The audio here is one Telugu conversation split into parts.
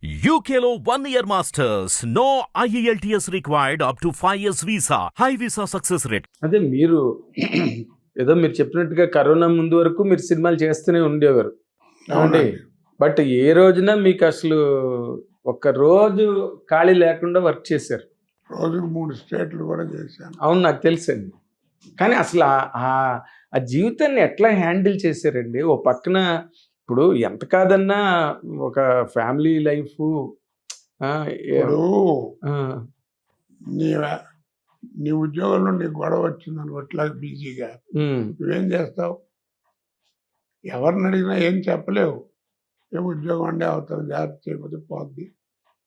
UKLO 1 year masters. No IELTS required up to 5 years visa. High visa success rate. అదే మీరు ఏదో మీరు చెప్పినట్టుగా కరోనా ముందు వరకు మీరు సినిమాలు చేస్తూనే ఉండేవారు ఏమండి. బట్ ఏ రోజున మీకు అసలు ఒక్క రోజు ఖాళీ లేకుండా వర్క్ చేశారు. రోజుకు 3 స్టేట్లు కూడా చేశాను. అవును, నాకు తెలుసండి. కానీ అసలు ఆ జీవితాన్ని ఎట్లా హ్యాండిల్ చేశారండి? ఓ పక్కన ఇప్పుడు ఎంత కాదన్నా ఒక ఫ్యామిలీ లైఫ్ ఇప్పుడు నీ ఉద్యోగంలో నీకు గొడవ వచ్చిందని అట్లా బిజీగా నువ్వేం చేస్తావు? ఎవరిని అడిగినా ఏం చెప్పలేవు. ఏ ఉద్యోగం అంటే అవుతుంది, జాగ్రత్త చేయకపోతే పోద్ది,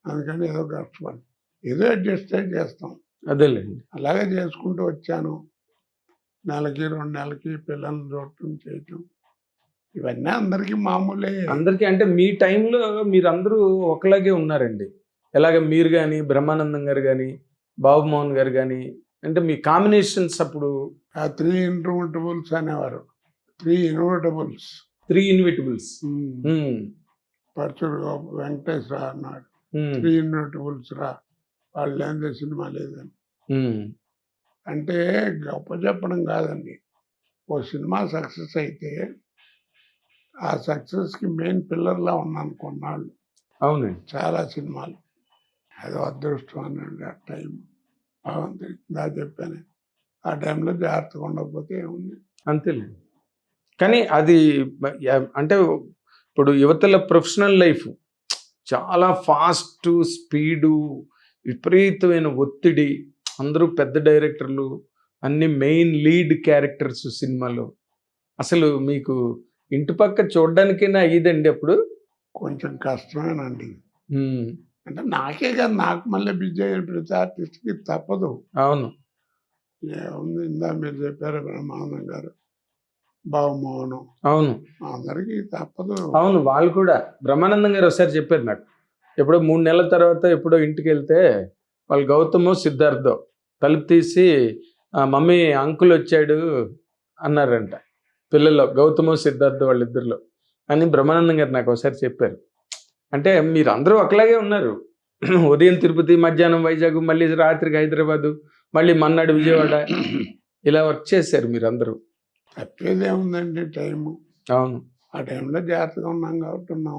అందుకని ఏదో కష్టపడి ఏదో అడ్జస్ట్ అయి చేస్తాం. అదేలేండి. అలాగే చేసుకుంటూ వచ్చాను. నెలకి 2 నెలలకి పిల్లల్ని చూడటం చేయటం ఇవన్నీ అందరికీ మామూలే. అందరికీ అంటే మీ టైంలో మీరందరూ ఒకలాగే ఉన్నారండి. ఎలాగ మీరు కానీ, బ్రహ్మానందం గారు కానీ, బాబుమోహన్ గారు కానీ, అంటే మీ కాంబినేషన్స్ అప్పుడు ఆ 3 ఇన్విటబుల్స్ అనేవారు. 3 ఇన్విటబుల్స్, 3 ఇన్విటబుల్స్. పరచుడు వెంకటేశ్వర అన్నాడు, 3 ఇన్విటబుల్స్ రా, వాళ్ళు లేని సినిమా లేదని. అంటే గొప్ప చెప్పడం కాదండి. ఓ సినిమా సక్సెస్ అయితే ఆ సక్సెస్కి మెయిన్ పిల్లర్లా ఉన్నాను కొన్నాళ్ళు. అవునండి. చాలా సినిమాలు ఏదో అదృష్టం అనండి. ఆ టైం బాగుంది దా చెప్పాను. ఆ టైంలో జాగ్రత్తగా ఉండకపోతే ఏముంది, అంతేలేండి. కానీ అది అంటే ఇప్పుడు యువతల ప్రొఫెషనల్ లైఫ్ చాలా ఫాస్ట్ స్పీడు, విపరీతమైన ఒత్తిడి, అందరూ పెద్ద డైరెక్టర్లు, అన్ని మెయిన్ లీడ్ క్యారెక్టర్స్ సినిమాలో. అసలు మీకు ఇంటి పక్క చూడడానికైనా అయ్యిదండి అప్పుడు? కొంచెం కష్టమేనండి. అంటే నాకే కాదు, నాకు మళ్ళీ బిజీ అయిన ప్రతి ఆర్టిస్ట్కి తప్పదు. అవును. ఏముంది, ఇందా మీరు చెప్పారు బ్రహ్మానందం గారు, బాబుమోహన్, అవును, అందరికీ తప్పదు. అవును. వాళ్ళు కూడా బ్రహ్మానందం గారు ఒకసారి చెప్పారు నాకు, ఎప్పుడో 3 నెలల తర్వాత ఎప్పుడో ఇంటికి వెళ్తే వాళ్ళు గౌతమో సిద్ధార్థో తలుపు తీసి మమ్మీ అంకుల్ వచ్చాడు అన్నారంట. పిల్లల్లో గౌతమో సిద్ధార్థ వాళ్ళిద్దరిలో అని బ్రహ్మానందం గారు నాకు ఒకసారి చెప్పారు. అంటే మీరు అందరూ ఒకలాగే ఉన్నారు. ఉదయం తిరుపతి, మధ్యాహ్నం వైజాగ్, మళ్ళీ రాత్రికి హైదరాబాదు, మళ్ళీ మన్నాడు విజయవాడ, ఇలా వర్క్ చేశారు మీరు అందరూ. తప్పేది ఏముందండి టైము. అవును. ఆ టైంలో జాగ్రత్తగా ఉన్నాం కాబట్టి ఉన్నాం.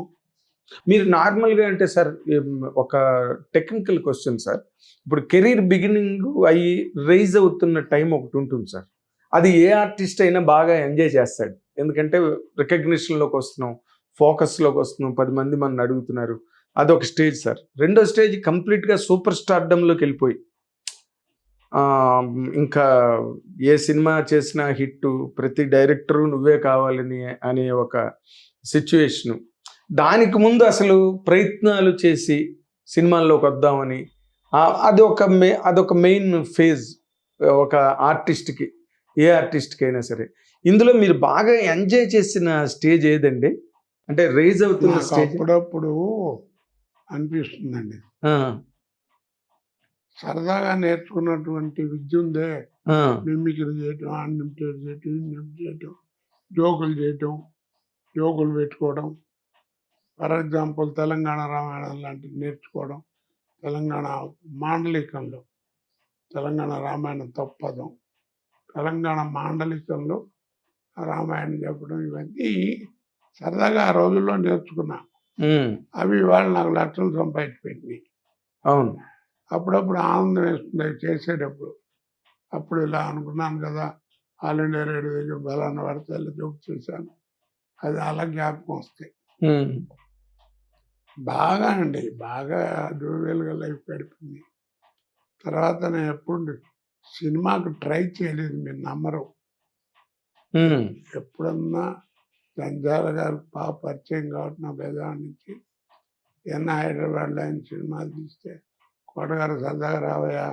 మీరు నార్మల్గా అంటే సార్ ఒక టెక్నికల్ క్వశ్చన్ సార్, ఇప్పుడు కెరీర్ బిగినింగ్ అయ్యి రైజ్ అవుతున్న టైం ఒకటి ఉంటుంది సార్. అది ఏ ఆర్టిస్ట్ అయినా బాగా ఎంజాయ్ చేస్తాడు. ఎందుకంటే రికగ్నిషన్లోకి వస్తున్నాం, ఫోకస్లోకి వస్తున్నాం, 10 మంది మనల్ని అడుగుతున్నారు, అదొక స్టేజ్ సార్. రెండో స్టేజ్ కంప్లీట్గా సూపర్ స్టార్డమ్లోకి వెళ్ళిపోయి ఇంకా ఏ సినిమా చేసినా హిట్టు, ప్రతి డైరెక్టరు నువ్వే కావాలని అనే ఒక సిచ్యువేషను. దానికి ముందు అసలు ప్రయత్నాలు చేసి సినిమాల్లోకి వద్దామని అదొక మెయిన్ ఫేజ్ ఒక ఆర్టిస్ట్కి, ఏ ఆర్టిస్ట్కి అయినా సరే. ఇందులో మీరు బాగా ఎంజాయ్ చేసిన స్టేజ్ ఏదండి? అంటే రైజ్ అవుతున్న స్టేజ్. అప్పుడప్పుడు అనిపిస్తుందండి, సరదాగా నేర్చుకున్నటువంటి విద్య ఉందే, మిమిక్రీ చేయటం, అన్లిమిటెడ్ చేయటం, ఇన్లిమిటెడ్ చేయటం, జోకులు పెట్టుకోవడం. ఫర్ ఎగ్జాంపుల్ తెలంగాణ రామాయణం లాంటివి నేర్చుకోవడం, తెలంగాణ మాండలికంలో తెలంగాణ రామాయణం తప్పదం, తెలంగాణ మాండలికంలో రామాయణం చెప్పడం, ఇవన్నీ సరదాగా ఆ రోజుల్లో నేర్చుకున్నా. అవి వాళ్ళు నాకు లక్షలు సంపాదించిపెట్టినాయి. అవును. అప్పుడప్పుడు ఆనందం వేస్తుంది చేసేటప్పుడు. అప్పుడు ఇలా అనుకున్నాను కదా, ఆల్ ఇండియా రేడియో దగ్గర బలాన్న వాడితే ఇలా జోక్ చేశాను, అది అలా జ్ఞాపకం వస్తాయి. బాగా అండి, బాగా జోవియల్గా లైఫ్ గడిపింది. తర్వాత నేను ఎప్పుడు సినిమాకు ట్రై చేయలేదు, మీరు నమ్మరు. ఎప్పుడన్నా జంజాల గారు బాగా పరిచయం కాబట్టి నా బెజవాడ నుంచి హైదరాబాద్లో ఆయన సినిమాలు తీస్తే, కోటగారు సరదాగా రావయ్యా,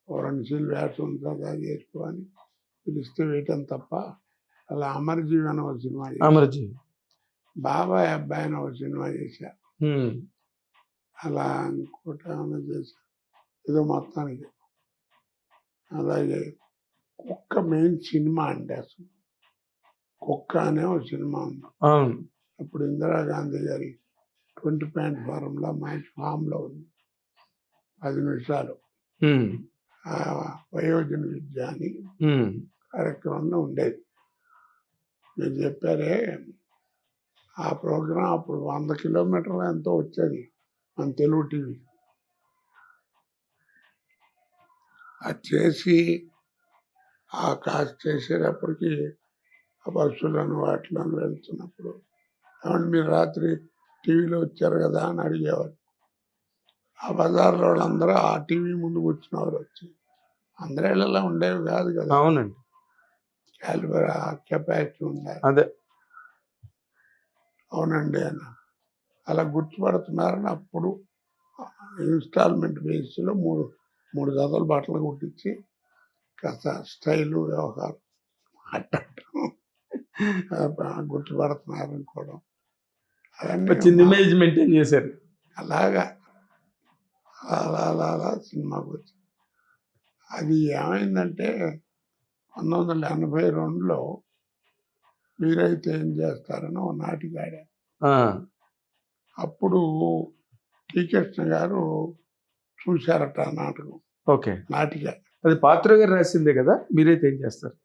ఓ 2 సీన్లు వేస్తాం సరదా చేసుకో అని పిలిస్తే వేయటం తప్ప. అలా అమరజీవి అని ఒక సినిమా చేశా, బాబాయ్ అబ్బాయి అని ఒక సినిమా చేశా, అలా ఇంకోటి ఏమైనా చేశా ఏదో మొత్తానికి. అలాగే కుక్క మెయిన్ సినిమా అండి, అసలు కుక్క అనే ఒక సినిమా ఉంది. అప్పుడు ఇందిరాగాంధీ గారి 20 పాయింట్ ఫారంలో మంచి ఫామ్లో ఉంది 10 నిమిషాలు ఉమ్, ఆ వయోజన విద్య అని ఉమ్, కార్యక్రమంలో ఉండేది. మీరు చెప్పారే ఆ ప్రోగ్రాం అప్పుడు 100 కిలోమీటర్లు ఎంతో వచ్చేది మన తెలుగు టీవీ. అది చేసి ఆ కాస్ట్ చేసేటప్పటికి ఆ బస్సులను వాటిలను వెళ్తున్నప్పుడు ఏమంటే మీరు రాత్రి టీవీలో వచ్చారు కదా అని అడిగేవారు. ఆ బజార్లో వాళ్ళందరూ ఆ టీవీ ముందుకు వచ్చినవారు వచ్చి అందరి ఇళ్ళలో ఉండేవి కాదు కదా, అవునండి, క్యాలిబర్ కెపాసిటీ ఉండాలి. అదే అవునండి అని అలా గుర్తుపడుతున్నారని అప్పుడు ఇన్స్టాల్మెంట్ బేస్లో మూడు జతలు బట్టలు కుట్టించి కాస్త స్టైలు వ్యవహారం మాట్లాడటం గుర్తుపడుతున్నారు అనుకోవడం చిన్న అవన్నీ ఇమేజ్ మెయింటైన్ చేశారు. అలాగా అలా సినిమాకి వచ్చి అది ఏమైందంటే 1982లో మీరైతే ఏం చేస్తారని ఒక నాటిక ఆడారు. ఆ, అప్పుడు అప్పుడు టి కృష్ణ గారు చూశారట ఆ నాటకం ఓకే, నాటిక. అది పాత్ర గారు రాసిందే కదా, మీరైతే ఏం చేస్తారు,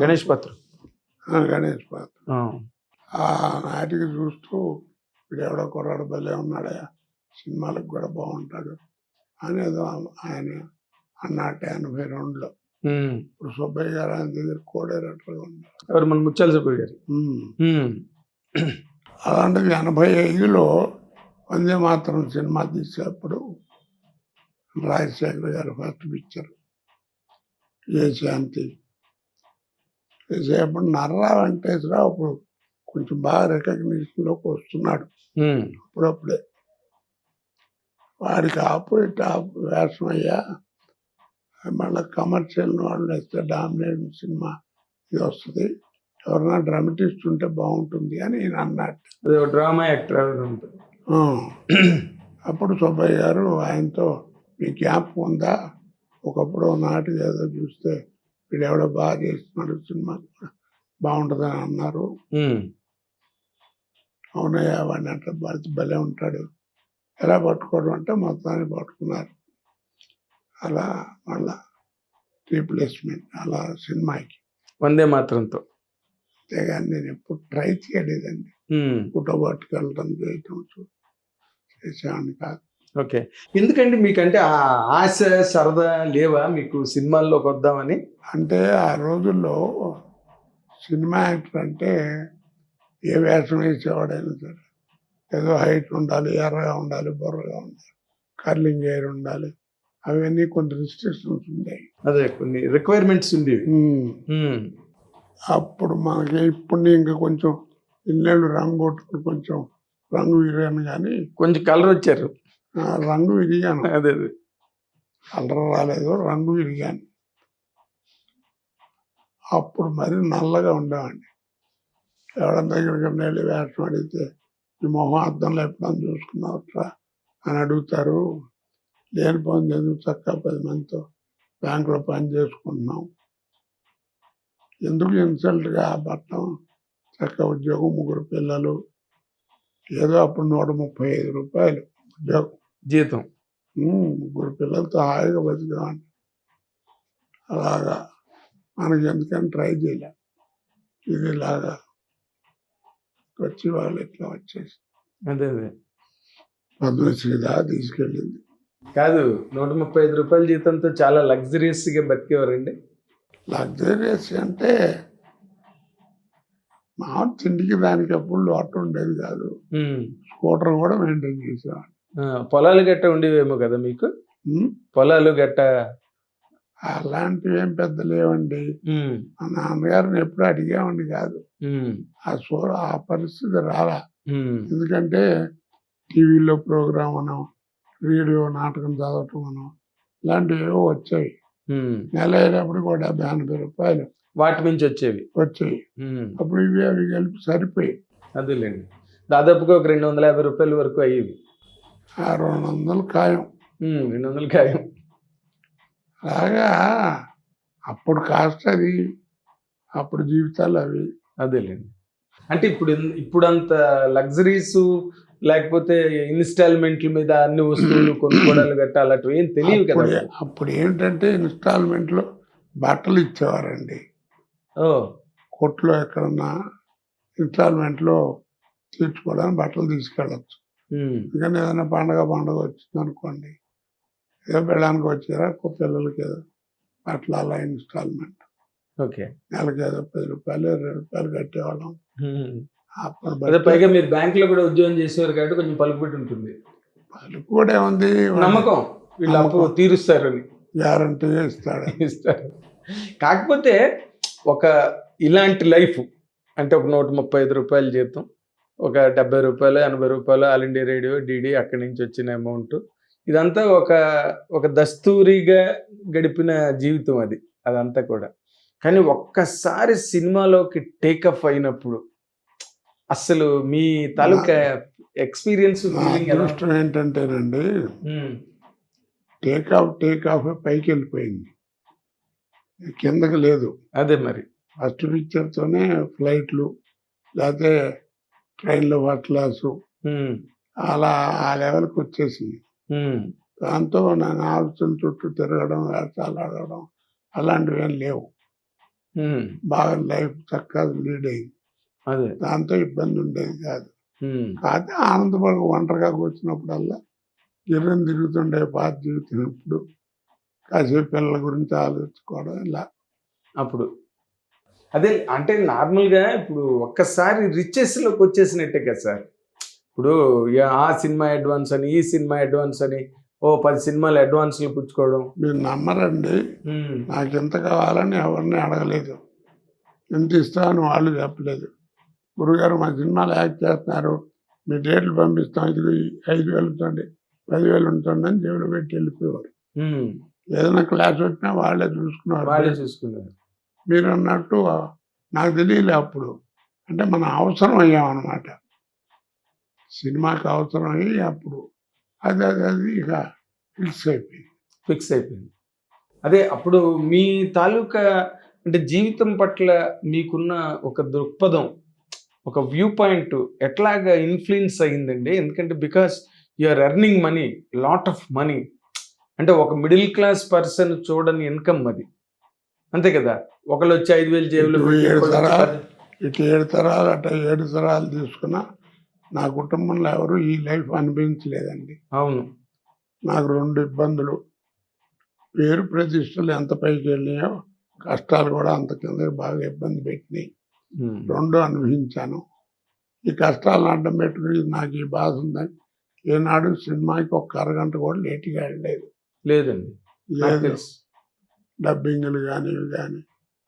గణేష్ పాత్ర. గణేష్ పాత్ర. ఆ, ఆ నాటిక చూస్తూ వీడెవడో కుర్రాడు భలే ఉన్నాడా, సినిమాలకు కూడా బాగుంటాడు అనేదో ఆయన అన్నట్టు 82లో. ఉమ్, ఇప్పుడు సుబ్బయ్య గారు ఆయన దగ్గర కోడేరట్టుగా ఉన్నారు. ఎవరు మన ముత్యాల సుబ్బయ్య గారు. ఉమ్, అలాంటిది 85లో వందే మాతరం సినిమా తీసేప్పుడు రాజశేఖర్ గారు ఫస్ట్ పిక్చర్ ఏ శాంతి చేసేప్పుడు నర్రా వెంకటేశ్వరరావు అప్పుడు కొంచెం బాగా రికగ్నిషన్లోకి వస్తున్నాడు ఉమ్, అప్పుడప్పుడే. వాడికి ఆపోజిట్ వేషం అయ్యా, మళ్ళీ కమర్షియల్ వాళ్ళు వేస్తే డామినేట్ సినిమా ఇది వస్తుంది, ఎవరైనా డ్రామటిస్ట్ ఉంటే బాగుంటుంది అని నేను అన్నట్టు. అదే డ్రామా యాక్టర్ ఉంటుంది. ఆ, అప్పుడు సుబ్బయ్య గారు ఆయనతో మీ జ్ఞాపకం ఉందా, ఒకప్పుడు నాటికి ఏదో చూస్తే వీడు ఎవడో బాగా చేస్తున్నాడు, సినిమా బాగుంటుందని అన్నారు. ఉమ్, అవునయ్యా వాడిని అంటే భలే ఉంటాడు, ఎలా పట్టుకోవడం అంటే మొత్తాన్ని పట్టుకున్నారు. అలా మళ్ళా రీప్లేస్మెంట్ అలా సినిమాకి. వందే మాత్రంతో. అంతేగాని నేను ఎప్పుడు ట్రై చేయలేదండి, ఉమ్, ఫోటో పట్టుకెళ్ళడం చేయటం చేసేవాడిని కాదు. ఓకే, ఎందుకండి మీకంటే ఆ ఆశ సరదా లేవా మీకు సినిమాల్లోకి వద్దామని? అంటే ఆ రోజుల్లో సినిమా యాక్టర్ అంటే ఏ వేషం వేసేవాడైనా సరే ఏదో హైట్ ఉండాలి, ఎర్రగా ఉండాలి, బుర్రగా ఉండాలి, కర్లింగ్ హెయిర్ ఉండాలి, అవన్నీ కొన్ని రిస్ట్రిక్షన్స్ ఉండేవి. అదే కొన్ని రిక్వైర్మెంట్స్ ఉండేవి. ఉమ్, అప్పుడు మనకి ఇప్పుడు ఇంకా కొంచెం ఇన్నేళ్ళు రంగు కొట్టుకుని కొంచెం రంగు విరిగాను, కానీ కొంచెం కలర్ వచ్చారు. రంగు విరిగాను, అదే అదే. కలర్ రాలేదు, రంగు విరిగాను. అప్పుడు మరి నల్లగా ఉండేవాడిని. ఎవరి దగ్గరికి వెళ్ళి వేషం అడిగితే ఈ మొహం అద్దంలో ఎప్పుడన్నా చూసుకున్నావట్రా అని అడుగుతారు. లేనిపోయింది ఎందుకు, చక్కగా 10 మందితో బ్యాంకులో పని చేసుకుంటున్నాం, ఎందుకు ఇన్సల్ట్గా పట్టడం, చక్కగా ఉద్యోగం, 3 పిల్లలు, ఏదో అప్పుడు 135 రూపాయలు ఉద్యోగం జీతం. 3 పిల్లలతో హాయిగా బతికేవాడిని. అలాగా మనకి ఎందుకని ట్రై చేయలే, ఇది ఇలాగా వచ్చి వాళ్ళు ఇట్లా వచ్చేసి అదే అదే. పద్మశ్రీ దాకా తీసుకెళ్ళింది. కాదు, 135 రూపాయల జీతంతో చాలా లగ్జరియస్ గా బతికేవారండి. లగ్జరీస్ అంటే మా తిండికి దానికి ఎప్పుడు లోటు ఉండేది కాదు. ఉమ్, స్కూటర్ కూడా మెయింటైన్ చేసేవాడిని. పొలాలు గట్ట ఉండేవేమో కదా మీకు, ఉమ్, పొలాలు గట్ట. అలాంటివి ఏం పెద్ద లేవండి. ఉమ్, మా నాన్నగారిని ఎప్పుడు అడిగేవాడిని కాదు, ఉమ్, ఆ పరిస్థితి రాలా. ఉమ్, ఎందుకంటే టీవీలో ప్రోగ్రామ్ అనో, రేడియో నాటకం చదవటం అనో ఇలాంటివి ఏవో వచ్చాయి. ఉమ్. నెల అయ్యేటప్పుడు కూడా 80 రూపాయలు వాటి నుంచి వచ్చేవి. వచ్చాయి. ఉమ్, అప్పుడు ఇవి అవి కలిపి సరిపోయి అదేలేండి, దాదాపుగా ఒక 250 రూపాయల వరకు అయ్యేవి. 200 ఖాయం. 200 ఖాయం. అలాగా అప్పుడు కాస్ట్ అది, అప్పుడు జీవితాలు అవి. అదేలేండి, అంటే ఇప్పుడు ఇప్పుడంత లగ్జరీస్ లేకపోతే ఇన్స్టాల్మెంట్ల మీద అన్ని వస్తువులు కొనుక్కోవడాలు గట్రా అలాంటివి ఏం తెలియవు కదా. అప్పుడు ఏంటంటే ఇన్స్టాల్మెంట్లో బట్టలు ఇచ్చేవారండి. ఓ కొట్లో ఎక్కడన్నా ఇన్స్టాల్మెంట్లో తీర్చుకోవడానికి బట్టలు తీసుకెళ్ళచ్చు. ఇంకా ఏదైనా పండగ వచ్చింది అనుకోండి, ఏదో పెళ్ళడానికి వచ్చారా పిల్లలకి ఏదో బట్టలు అలా ఇన్స్టాల్మెంట్. ఓకే. నెలకి ఏదో 10 రూపాయలు 20 రూపాయలు కట్టేవాళ్ళం. అదే పైగా మీరు బ్యాంక్ లో కూడా ఉద్యోగం చేసేవారు కాబట్టి కొంచెం పలుకుబడి ఉంటుంది. పలుకు కూడా ఏముంది, నమ్మకం వీళ్ళు అప్పు తీరుస్తారని గ్యారంటీగా ఇస్తారు. కాకపోతే ఒక ఇలాంటి లైఫ్ అంటే ఒక 135 రూపాయలు జీతం, ఒక 70 రూపాయలు 80 రూపాయలు ఆల్ ఇండియా రేడియో డిడి అక్కడి నుంచి వచ్చిన అమౌంట్, ఇదంతా ఒక దస్తూరిగా గడిపిన జీవితం అదంతా కూడా. కానీ ఒక్కసారి సినిమాలోకి టేకఫ్ అయినప్పుడు అసలు మీ తాలూకా ఎక్స్పీరియన్స్ అదృష్టం ఏంటంటేనండి, టేక్ ఆఫ్ పైకి వెళ్ళిపోయింది, కిందకి లేదు. అదే మరి ఫస్ట్ పిక్చర్తోనే ఫ్లైట్లు లేకపోతే ట్రైన్లో ఫస్ట్ క్లాసు అలా ఆ లెవెల్కి వచ్చేసింది. దాంతో నేను ఆలోచన చుట్టూ తిరగడం, వేషాలు ఆడడం అలాంటివి ఏం లేవు. బాగా లైఫ్ చక్కగా లీడ్ అయింది. అదే దాంతో ఇబ్బంది ఉండేది కాదు. కాకపోతే ఆనందపడ ఒంటరిగా కూర్చున్నప్పుడల్లా గిర్రం తిరుగుతుండే పాత జీవితున్నప్పుడు కాసేపు పిల్లల గురించి ఆలోచించుకోవడం ఇలా. అప్పుడు అదే అంటే నార్మల్గా ఇప్పుడు ఒక్కసారి రిచెస్లోకి వచ్చేసినట్టే కదా సార్. ఇప్పుడు ఆ సినిమా అడ్వాన్స్ అని ఈ సినిమా అడ్వాన్స్ అని 10 సినిమాలు అడ్వాన్స్లు పుచ్చుకోవడం. మీరు నమ్మరండి, నాకు ఎంత కావాలని ఎవరిని అడగలేదు, ఎంత ఇస్తామని వాళ్ళు చెప్పలేదు. గురుగారు మా సినిమాలు యాక్ట్ చేస్తున్నారు, మీ డేట్లు పంపిస్తాం, ఇది 5,000 ఉంటుంది 10,000 ఉంటుంది అని జేబులో పెట్టి వెళ్ళిపోయేవారు. ఏదైనా క్లాస్ వచ్చినా వాళ్ళే చూసుకున్నారు. మీరు అన్నట్టు నాకు తెలియలే అప్పుడు, అంటే మనం అవసరం అయ్యామన్నమాట, సినిమాకి అవసరం అయ్యి అప్పుడు అది ఇక ఫిక్స్ అయిపోయింది. అదే అప్పుడు మీ తాలూకా అంటే జీవితం పట్ల మీకున్న ఒక దృక్పథం, ఒక వ్యూ పాయింట్ ఎట్లాగా ఇన్ఫ్లుయెన్స్ అయ్యిందండి? ఎందుకంటే because you are earning money, lot of money, అంటే ఒక మిడిల్ క్లాస్ పర్సన్ చూడని ఇన్కమ్ అది, అంతే కదా. ఒకళ్ళు వచ్చి 5,000 జేబులో ఇటు 7 తరాలు అట్లా 7 తరాలు తీసుకున్నా నా కుటుంబంలో ఎవరు ఈ లైఫ్ అనిపించలేదండి. అవును, నాకు 2 ఇబ్బందులు, పేరు ప్రతిష్టలు ఎంత పైకి వెళ్ళినాయో కష్టాలు కూడా అంత కింద బాగా ఇబ్బంది పెట్టినాయి. 2 అనుభవించాను. ఈ కష్టాలను అడ్డం పెట్టుకుని నాకు ఈ బాధ ఉందని ఏనాడు సినిమాకి ఒక అరగంట కూడా లేట్గా లేదండి. లేదు, డబ్బింగ్లు కానీ ఇవి కానీ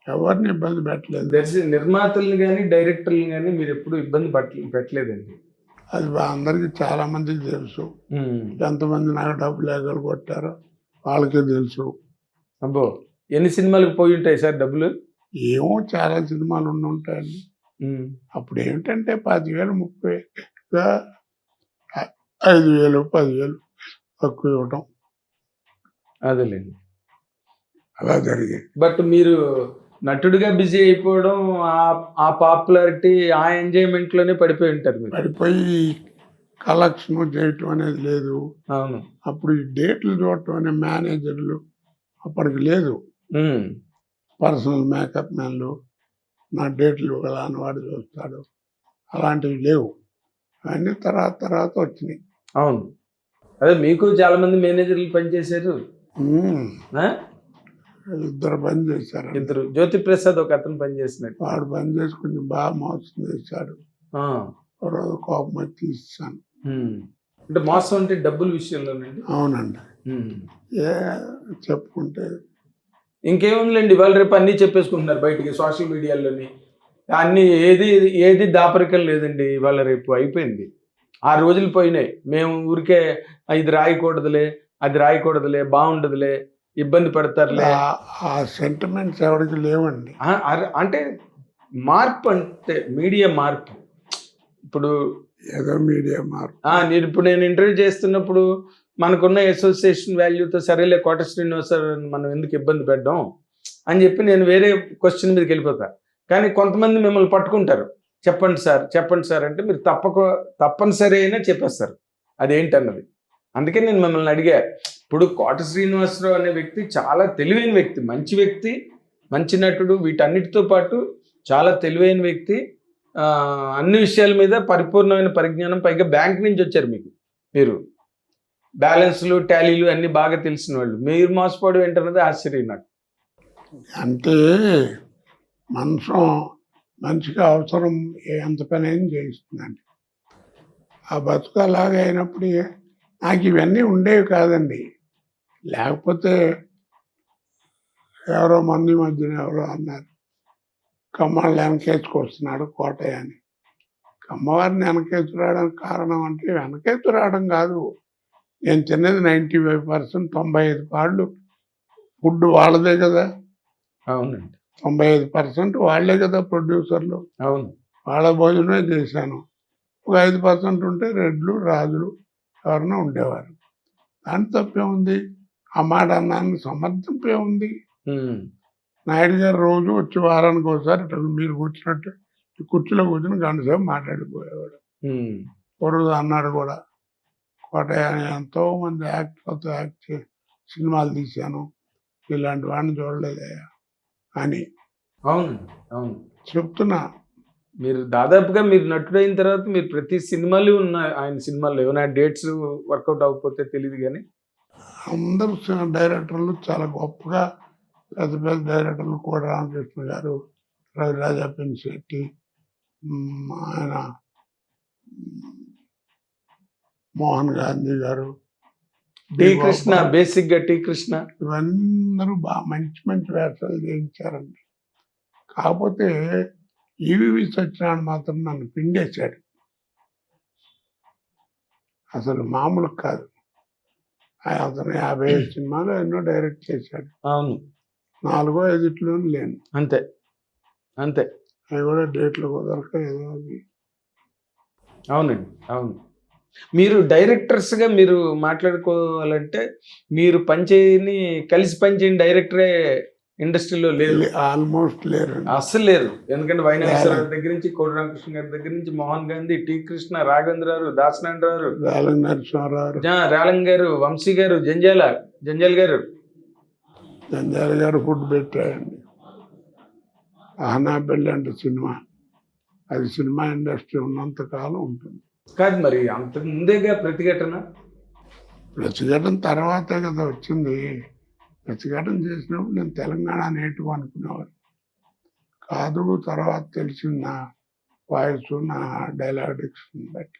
ఎవరిని ఇబ్బంది పెట్టలేదు. నిర్మాతల్ని కానీ డైరెక్టర్లు కానీ మీరు ఎప్పుడు ఇబ్బంది పెట్టలేదండి. అది అందరికీ చాలా మందికి తెలుసు. ఎంతమంది నాకు డబ్బులు ఎగలు కొట్టారో వాళ్ళకే తెలుసు. అబ్బో, ఎన్ని సినిమాలకు పోయి ఉంటాయి సార్ డబ్బులు? ఏమో చాలా సినిమాలు ఉంటాయండి. అప్పుడు ఏంటంటే 10,000 30,000 5,000 10,000 తక్కువ ఇవ్వటం, అదేలేండి, అలా జరిగింది. బట్ మీరు నటుడిగా బిజీ అయిపోవడం, ఆ పాపులారిటీ, ఆ ఎంజాయ్మెంట్లోనే పడిపోయి ఉంటారు. మీరు పడిపోయి కలెక్షన్ చేయటం అనేది లేదు. అవును, అప్పుడు ఈ డేట్లు చూడటం అనే మేనేజర్లు అప్పటికి లేదు. పర్సనల్ మేకప్ మ్యాన్లు నా డేట్లు ఒకలా వాడు చూస్తాడు, అలాంటివి లేవు. అన్నీ తర్వాత వచ్చినాయి. అవును, అదే మీకు చాలా మంది మేనేజర్లు పనిచేశారు. 2 పని చేశారు. 2 జ్యోతి ప్రసాద్ ఒక అతను పనిచేసినట్టు, వాడు పని చేసి కొంచెం బాగా మోసం చేశాడు. రోజు కోపం వచ్చి తీసాను. అంటే మోసం అంటే డబ్బుల విషయంలోనండి? అవునండి. చెప్పుకుంటే ఇంకేముందిలేండి, ఇవాళ రేపు అన్నీ చెప్పేసుకుంటున్నారు బయటికి సోషల్ మీడియాలోని. అన్నీ ఏది దాపరికం లేదండి. ఇవాళ రేపు అయిపోయింది, 6 రోజులు పోయినాయి. మేము ఊరికే ఇది రాయకూడదులే, అది రాయకూడదులే, బాగుండదులే, ఇబ్బంది పడతారులే, ఆ సెంటిమెంట్స్ ఎవరికి లేవండి. అంటే మార్పు, అంటే మీడియా మార్పు. ఇప్పుడు ఏదో మీడియా మార్పు. ఇప్పుడు నేను ఇంటర్వ్యూ చేస్తున్నప్పుడు మనకున్న అసోసియేషన్ వాల్యూతో సరేలే కోట శ్రీనివాసరావు మనం ఎందుకు ఇబ్బంది పెట్టడం అని చెప్పి నేను వేరే క్వశ్చన్ మీదకి వెళ్ళిపోతా. కానీ కొంతమంది మిమ్మల్ని పట్టుకుంటారు, చెప్పండి సార్ అంటే మీరు తప్పనిసరి అయినా చెప్పేస్తారు అదేంటన్నది. అందుకే నేను మిమ్మల్ని అడిగా. ఇప్పుడు కోట శ్రీనివాసరావు అనే వ్యక్తి చాలా తెలివైన వ్యక్తి, మంచి నటుడు, వీటన్నిటితో పాటు చాలా తెలివైన వ్యక్తి. అన్ని విషయాల మీద పరిపూర్ణమైన పరిజ్ఞానం, పైగా బ్యాంక్ నుంచి వచ్చారు మీరు బ్యాలెన్స్లు, టాలీలు అన్ని బాగా తెలిసిన వాళ్ళు. మీరు మోసపోవడం ఏంటన్నది ఆశ్చర్యం నాకు. అంటే మనిషికి అవసరం ఎంత పని అయినా చేయిస్తుందండి. ఆ బతుకు అలాగే అయినప్పుడు నాకు ఇవన్నీ ఉండేవి కాదండి. లేకపోతే ఎవరో మంది మధ్యన ఎవరో అన్నారు, కమ్మవాళ్ళు వెనకేసుకొస్తున్నాడు కోటయ్య అని. కమ్మవారిని వెనకేసుకురావడానికి కారణం అంటే వెనకేసుకురావడం కాదు, నేను తిన్నది 95%, 95 పాళ్ళు ఫుడ్ వాళ్ళదే కదా. అవునండి. 95% వాళ్ళే కదా ప్రొడ్యూసర్లు. అవును. వాళ్ళ భోజనమే చేశాను. ఒక 5% ఉంటే రెడ్లు, రాజులు ఎవరైనా ఉండేవారు. దాని తప్పే ఉంది. ఆ మాట అన్నాను సమర్థింపే ఉంది. నాయుడు గారు రోజు వచ్చి వారానికి ఒకసారి మీరు కూర్చున్నట్టు ఈ కుర్చీలో కూర్చుని గంట సేపు మాట్లాడిపోయేవాడు. ఒక రోజు అన్నాడు కూడా, కోటయ్య ఎంతో మంది యాక్టర్లతో సినిమాలు తీశాను, ఇలాంటి వాడిని చూడలేదయ్యా అని. అవును చెప్తున్నా. మీరు దాదాపుగా మీరు నటుడైన తర్వాత మీరు ప్రతి సినిమాలు ఉన్న ఆయన సినిమాల్లో ఏమైనా డేట్స్ వర్కౌట్ అవ్వకపోతే తెలియదు కానీ అందరూ డైరెక్టర్లు చాలా గొప్పగా పెద్ద పెద్ద డైరెక్టర్లు కూడా రామకృష్ణ గారు, రవిరాజా పెన్శెట్టి, ఆయన మోహన్ గాంధీ గారు, టీ కృష్ణ, బేసిక్గా టీ కృష్ణ, ఇవన్నీ బాగా మంచి మంచి వేషాలు చేయించారండి. కాకపోతే ఈవీవి సత్యనారాయణ మాత్రం నన్ను పిండేశాడు. అసలు మామూలు కాదు. అతను 55 సినిమాలు ఎన్నో డైరెక్ట్ చేశాడు. అవును. 4-5 లేను. అంతే. అవి కూడా డేట్లు కుదరక ఏదో అది. అవునండి. అవును. మీరు డైరెక్టర్స్గా మీరు మాట్లాడుకోవాలంటే మీరు కలిసి పనిచేయని డైరెక్టరే ఇండస్ట్రీలో లేదు. ఆల్మోస్ట్ లేరు, అస్సలు లేరు. ఎందుకంటే వైనాశ్వరరావు దగ్గర నుంచి, కోడి రామకృష్ణ గారి దగ్గర నుంచి, మోహన్ గాంధీ, టీ కృష్ణ, రాఘవేంద్రరావు, దాసనారాయణరావు, నరసింహారావు, రాలంగ్ గారు, వంశీ గారు, జంజాల్ గారు ఫుడ్ పెట్టాడండి. అహనా బెల్లి అంటే సినిమా, అది సినిమా ఇండస్ట్రీ ఉన్నంత కాలం ఉంటుంది. కాదు మరి అంతకు ముందేగా ప్రతిఘటన తర్వాతే కదా వచ్చింది. ప్రతిఘటన చేసినప్పుడు నేను తెలంగాణ నేటివ్ అనుకునేవారు కాదు. తర్వాత తెలిసింది నా వాయిస్, నా డైలాగ్ డిక్షన్ బట్టి.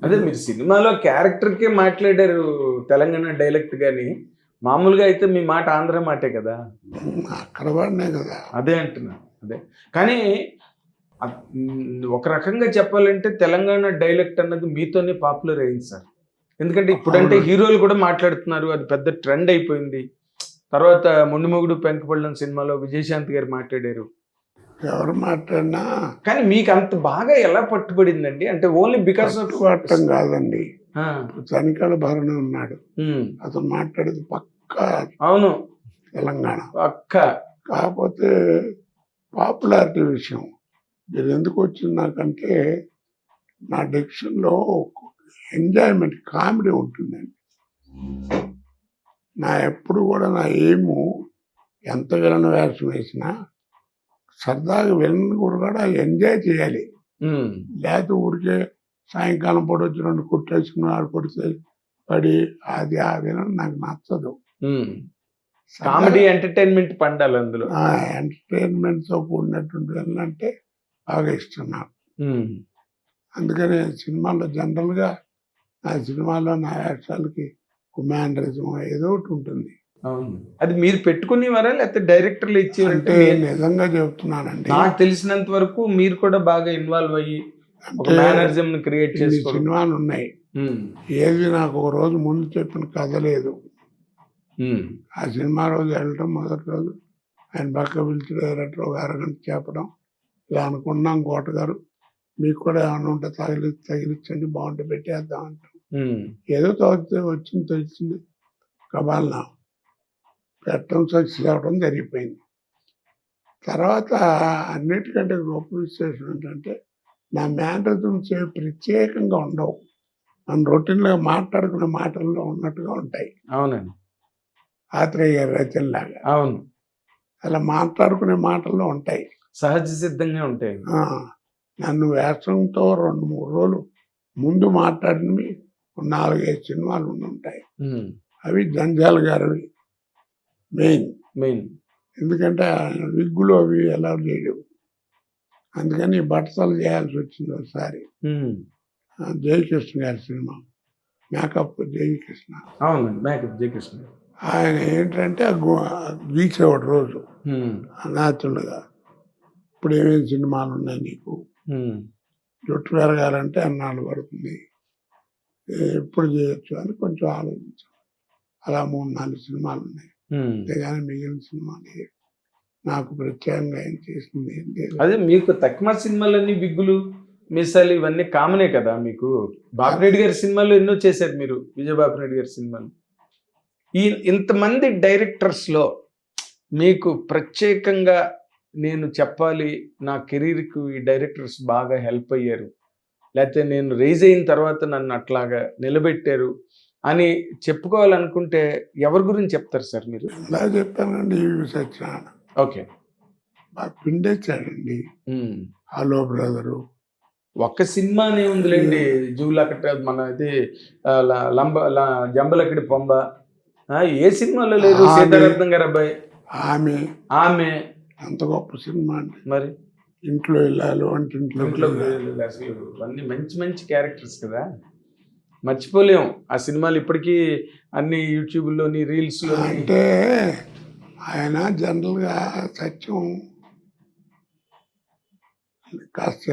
అదే మీరు సినిమాలో క్యారెక్టర్కే మాట్లాడారు తెలంగాణ డైలెక్ట్, కానీ మామూలుగా అయితే మీ మాట ఆంధ్ర మాటే కదా. అక్కడ వాడినే కదా. అదే అంటున్నా. అదే కానీ ఒక రకంగా చెప్పాలంటే తెలంగాణ డైలెక్ట్ అన్నది మీతోనే పాపులర్ అయింది సార్. ఎందుకంటే ఇప్పుడంటే హీరోలు కూడా మాట్లాడుతున్నారు, అది పెద్ద ట్రెండ్ అయిపోయింది. తర్వాత మొండిమొగుడు పెంకపళ్ళం సినిమాలో విజయశాంతి గారు మాట్లాడారు. ఎవరు మాట్లాడినా కానీ మీకు అంత బాగా ఎలా పట్టుబడిందండి? అంటే ఓన్లీ బికాస్ ఆఫ్ పట్టం కాదండి. చనికాల భరణి ఉన్నాడు, అతను మాట్లాడేది పక్కా అవును తెలంగాణ పక్కా. కాకపోతే పాపులారిటీ విషయం ఇది ఎందుకు వచ్చింది నాకంటే, నా డిక్షన్లో ఎంజాయ్మెంట్, కామెడీ ఉంటుందండి. ఎప్పుడు కూడా నా ఏము ఎంత విలన్ వేషం వేసినా సరదాగా విలన్ కూడా ఎంజాయ్ చేయాలి. లేకపోతే ఊరికే సాయంకాలం పూట వచ్చి 2 కుట్టేసుకుని ఆడు కొడితే పడి అది ఆ విలన్ నాకు నచ్చదు. కామెడీ ఎంటర్టైన్మెంట్ పండాలి అందులో. ఎంటర్టైన్మెంట్తో కూడినటువంటి విలన్ అంటే బాగా ఇష్టం నాకు. అందుకని సినిమాలో జనరల్గా నా సినిమాలో నా వేషాలకి మ్యానరిజం ఏదో ఒకటి ఉంటుంది. అది మీరు పెట్టుకునేవారా లేకపోతే డైరెక్టర్లు ఇచ్చేవారంటే? నిజంగా చెప్తున్నానండి, నాకు తెలిసినంత వరకు మీరు కూడా బాగా ఇన్వాల్వ్ అయ్యి మేనరిజం క్రియేట్ చేసి సినిమాలు ఉన్నాయి. ఏది నాకు ఒక రోజు ముందు చెప్పిన కథ లేదు. ఆ సినిమా రోజు వెళ్ళటం, మొదటి రోజు ఆయన పక్క పిలిచి డైరెక్టర్ ఒక అరగంట చెప్పడం, ఇలా అనుకున్నాం కోట గారు మీకు కూడా ఏమైనా ఉంటే తగిలించండి, బాగుంటే పెట్టేద్దాం అంటాం. ఏదో వచ్చింది కబాల్నా పెట్టడం, సక్సెస్ అవ్వడం జరిగిపోయింది. తర్వాత అన్నిటికంటే గొప్ప విశేషం ఏంటంటే నా మేనరిజమ్స్ ప్రత్యేకంగా ఉండవు. మన రొటీన్గా మాట్లాడుకునే మాటల్లో ఉన్నట్టుగా ఉంటాయి. అవునండి. ఆత్రేయ గారి రచనలాగా అవును. అలా మాట్లాడుకునే మాటల్లో ఉంటాయి. సహజ సిద్ధంగా ఉంటాయి. నన్ను వేషంతో 2-3 రోజులు ముందు మాట్లాడినవి 4-5 సినిమాలు ఉంటాయి. అవి జంజాల గారివి మెయిన్. ఎందుకంటే ఆయన విగ్గులు అవి ఎలా చేయడం, అందుకని బట్టలు చేయాల్సి వచ్చింది ఒకసారి. జయకృష్ణ గారి సినిమా మేకప్ జయకృష్ణ. అవునండి, మేకప్ జయకృష్ణ. ఆయన ఏంటంటే గీసేవాడు రోజు నాచులుగా. ఇప్పుడు ఏమేమి సినిమాలు ఉన్నాయి నీకు, జుట్టు పెరగాలంటే అన్నాళ్ళు పడుతుంది, ఎప్పుడు చేయొచ్చు అని కొంచెం ఆలోచించాం. అలా 3-4 సినిమాలు ఉన్నాయి. అంతేగాని మిగిలిన సినిమాలు నాకు ప్రత్యేకంగా ఏం చేసింది ఏం లేదు. అదే మీకు తక్కువ సినిమాలన్నీ బిగ్గులు మిసాలు ఇవన్నీ కామనే కదా మీకు. బాపిరెడ్డి గారి సినిమాలు ఎన్నో చేశారు మీరు, విజయబాపిరెడ్డి గారి సినిమాలు. ఇంతమంది డైరెక్టర్స్లో మీకు ప్రత్యేకంగా నేను చెప్పాలి, నా కెరీర్కు ఈ డైరెక్టర్స్ బాగా హెల్ప్ అయ్యారు, లేకపోతే నేను రైజ్ అయిన తర్వాత నన్ను అట్లాగా నిలబెట్టారు అని చెప్పుకోవాలనుకుంటే ఎవరి గురించి చెప్తారు సార్ మీరు? ఇలా చెప్పానండి, ఈవి సత్యనారాయణ. ఓకే. బాగా పిండేచ్చాడండి. హలో బ్రదరు ఒక్క సినిమానే ఉందిలేండి, జూలకట మన ఇది జంబలక్కడి పొంబ, ఏ సినిమాలో లేదు. సీతారత్నం గారు అబ్బాయి, ఆమె అంత గొప్ప సినిమా అండి. మరి ఇంట్లో వెళ్ళాలి, వంటింట్లో అసలు అన్ని మంచి మంచి క్యారెక్టర్స్ కదా, మర్చిపోలేం ఆ సినిమాలు ఇప్పటికీ అన్ని యూట్యూబ్లోని రీల్స్లో. అంటే ఆయన జనరల్గా సత్యం కాస్త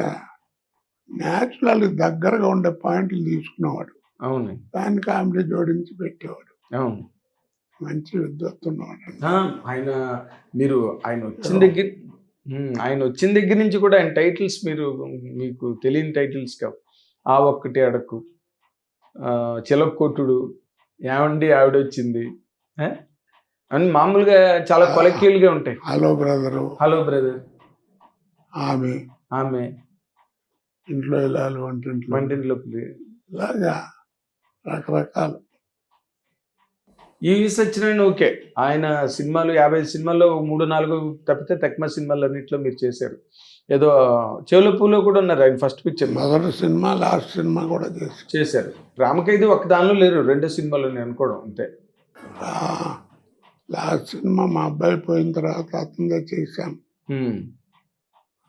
న్యాచురల్ దగ్గరగా ఉండే పాయింట్లు తీసుకునేవాడు. అవును. దాన్ని కామెడీ జోడించి పెట్టేవాడు. అవును. మంచి విద్వత్తున్నవాడు ఆయన. మీరు ఆయన వచ్చిన దగ్గర నుంచి కూడా ఆయన టైటిల్స్ మీకు తెలియని టైటిల్స్ కావు. ఆ ఒక్కటి అడక్కు, చిలకొట్టుడు, ఏమండి ఆవిడ వచ్చింది అని మామూలుగా చాలా కొలక్యూల్గా ఉంటాయి. హలో బ్రదర్, ఆమె ఇంట్లో వెళ్ళాలి, వంటింట్లో ఇలాగా రకరకాలు. ఈవి సత్యనారాయణ ఓకే, ఆయన సినిమాలు 50 సినిమాల్లో 3-4 తప్పితే తక్కువ సినిమాలు అన్నింటిలో మీరు చేశారు. ఏదో చెవుల పూలో కూడా ఉన్నారు ఆయన ఫస్ట్ పిక్చర్. మొదటి సినిమా, లాస్ట్ సినిమా కూడా చేశారు. రామకైది ఒక్క దానిలో లేరు, 2 సినిమాలు నేను అనుకోవడం అంతే. లాస్ట్ సినిమా మా అబ్బాయి పోయిన తర్వాత అతనిదే చేశాను.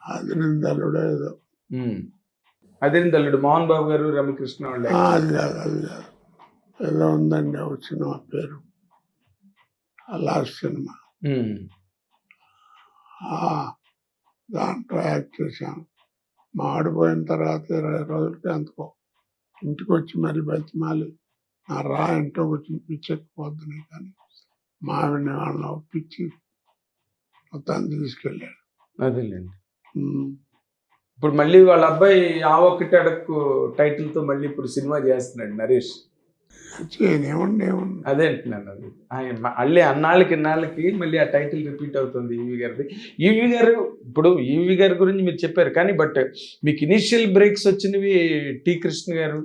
అదిరిందల్లుడు ఏదో, అదిరిందల్లుడు మోహన్ బాబు గారు, రమకృష్ణ వాళ్ళు. అది కాదు ఏదో ఉందండి ఒక సినిమా పేరు, లాస్ట్ సినిమా. దాంట్లో యాక్ట్ చేశాను. మా ఆడిపోయిన తర్వాత 20 రోజులకి అంతకో ఇంటికి వచ్చి మరి బతిమాలి నా ఇంట్లో వచ్చి పిచ్చెక్కిపోద్దునే, కానీ మా ఆవిడని వాళ్ళని ఒప్పించి మొత్తాన్ని తీసుకెళ్ళాడు. అదేలేండి. ఇప్పుడు మళ్ళీ వాళ్ళ అబ్బాయి ఆ ఒక్కటి అడక్కు టైటిల్తో మళ్ళీ ఇప్పుడు సినిమా చేస్తున్నాడు నరేష్. అదే అంటున్నాను, అది ఆయన మళ్ళీ ఇన్నాళ్ళకి మళ్ళీ ఆ టైటిల్ రిపీట్ అవుతుంది ఈవి గారిది. ఈవి గారు ఇప్పుడు ఈవి గారి గురించి మీరు చెప్పారు, కానీ బట్ మీకు ఇనిషియల్ బ్రేక్స్ వచ్చినవి టి కృష్ణ గారు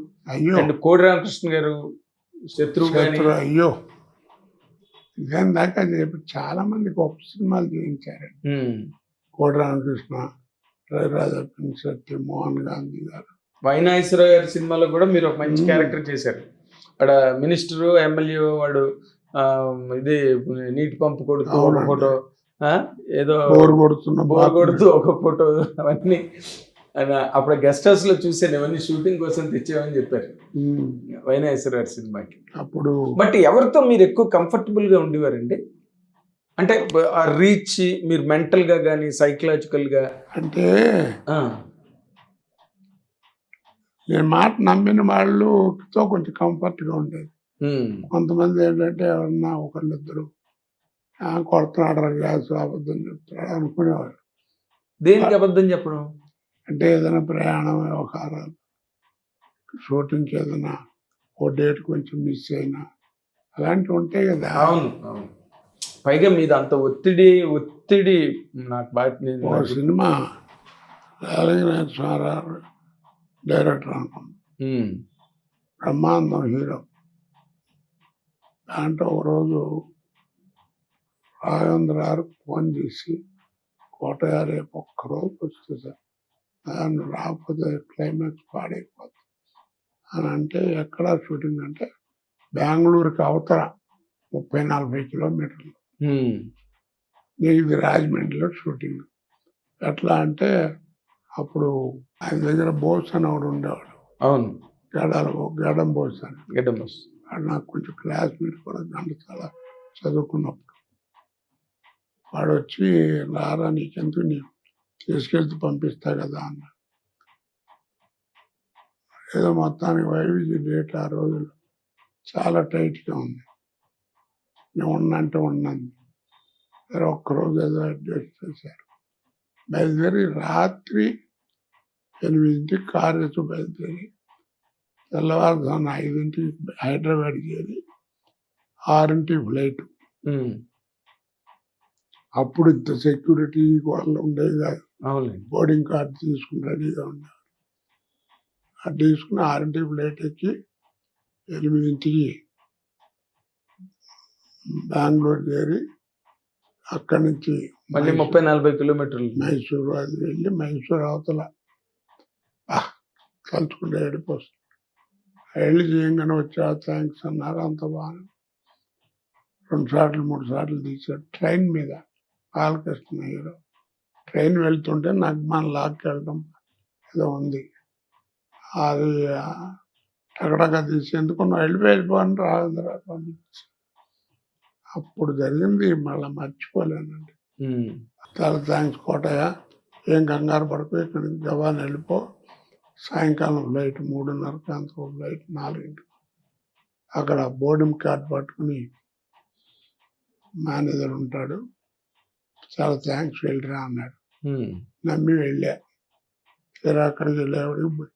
అండ్ కోడి రామకృష్ణ గారు, శత్రువు గాని. అయ్యో దాని దాకా చాలా మంది గొప్ప సినిమాలు చేయించారు. కోడి రామకృష్ణ, రవిరాజా పినిశెట్టి, మోహన్ గాంధీ గారు. వైనాగేశ్వరరావు గారి సినిమాలో కూడా మీరు ఒక మంచి క్యారెక్టర్ చేశారు. అక్కడ మినిస్టరు, ఎమ్మెల్యే వాడు ఇది నీటి పంపు కొడుతూ ఒక ఫోటో, ఏదో బోర్ కొడుతూ ఒక ఫోటో, అవన్నీ అప్పుడు గెస్ట్ హౌస్ లో చూసాను. ఇవన్నీ షూటింగ్ కోసం తెచ్చామని చెప్పారు వైనాగేశ్వర గారి సినిమాకి. అప్పుడు బట్ ఎవరితో మీరు ఎక్కువ కంఫర్టబుల్ గా ఉండేవారండి? అంటే ఆ రీచ్ మీరు మెంటల్ గా కానీ సైకలాజికల్ గా? అంటే నేను మాట నమ్మిన వాళ్ళతో కొంచెం కంఫర్ట్గా ఉండేది. కొంతమంది ఏంటంటే ఎవరన్నా ఒకళ్ళిద్దరు కొడుతున్నాడు గ్యాస్, అబద్ధం చెప్తున్నాడు అనుకునేవారు. దేనికి అబద్ధం చెప్పడం? అంటే ఏదైనా ప్రయాణం వ్యవహారాలు, షూటింగ్కి ఏదైనా ఓ డేట్ కొంచెం మిస్ అయినా అలాంటివి ఉంటాయి కదా. అవును. పైగా మీద అంత ఒత్తిడి నాకు బాగా. ఒక సినిమా రేలంగి నరసింహారావు డైరెక్టర్ అనుకున్నాం. ఉమ్, బ్రహ్మానందం హీరో. దాంట్లో ఒకరోజు రాఘవేంద్ర గారికి ఫోన్ చేసి, కోటయ్య రేపు ఒక్కరోజు వస్తే సార్, దాన్ని రాకపోతే క్లైమాక్స్ పాడైపోతుంది అని అంటే, ఎక్కడ షూటింగ్ అంటే బెంగళూరుకి అవతల 30-40 కిలోమీటర్లు. ఉమ్, ఇది రాజమండ్రిలో షూటింగ్. ఎట్లా అంటే అప్పుడు ఆయన దగ్గర బోస్ అని ఒకడు ఉండేవాడు, అవును, గడం బోస్ అని. గడ్డం బస్. వాడు నాకు కొంచెం క్లాస్మేట్ కూడా, ఘంటసాల చదువుకున్నప్పుడు. వాడు వచ్చి, రారా నీకెందుకు, నీ తీసుకెళ్తే పంపిస్తా కదా అన్న. ఏదో మొత్తానికి వైవిజీ డేట్ ఆ రోజుల్లో చాలా టైట్గా ఉంది. నేను ఉన్నంటే ఉన్నది. సరే ఒక్కరోజు ఏదో అడ్జస్ట్ చేశారు. బయలుదేరి రాత్రి 8ంటికి కారు వేసి బయలుదేరి తెల్లవారుజామున 5ంటికి హైదరాబాద్ చేరి 6ంటికి ఫ్లైట్. ఉమ్, అప్పుడు ఇంత సెక్యూరిటీ వాళ్ళు ఉండేది కాదు. అవునండి. బోర్డింగ్ కార్డు తీసుకుని రెడీగా ఉండేవారు. అది తీసుకుని 6ంటికి ఫ్లైట్ ఎక్కి 8ంటికి బెంగళూరు చేరి అక్కడి నుంచి మళ్ళీ 30-40 కిలోమీటర్లు. మైసూరు అది వెళ్ళి, మైసూరు అవతల కలుసుకుంటే ఏడిపోస్తుంది. వెళ్ళి చేయంగానే వచ్చా, థ్యాంక్స్ అన్నారు. అంత బాగా 2 సార్లు 3 సార్లు తీశాడు ట్రైన్ మీద. బాలకృష్ణ హీరో. ట్రైన్ వెళ్తుంటే నాకు మన లాక్కి వెళ్ళడం ఏదో ఉంది, అది టగటగా తీసేందుకు నువ్వు వెళ్ళిపోని రాజేంద్ర పంపించి. అప్పుడు జరిగింది మళ్ళీ మర్చిపోలేనండి. ఉమ్, చాలా థ్యాంక్స్ కోటయ్య, ఏం కంగారు పడుకో, ఇక్కడ నుంచి జవాన్ వెళ్ళిపో. సాయంకాలం ఫ్లైట్ 3:30కి, అంత ఫ్లైట్ 4ంటికి. అక్కడ బోర్డింగ్ కార్డ్ పట్టుకుని మేనేజర్ ఉంటాడు, చాలా థ్యాంక్స్ వెళ్ళిరా అన్నాడు. ఉమ్, నమ్మి వెళ్ళా. సరే అక్కడికి వెళ్ళేవాడికి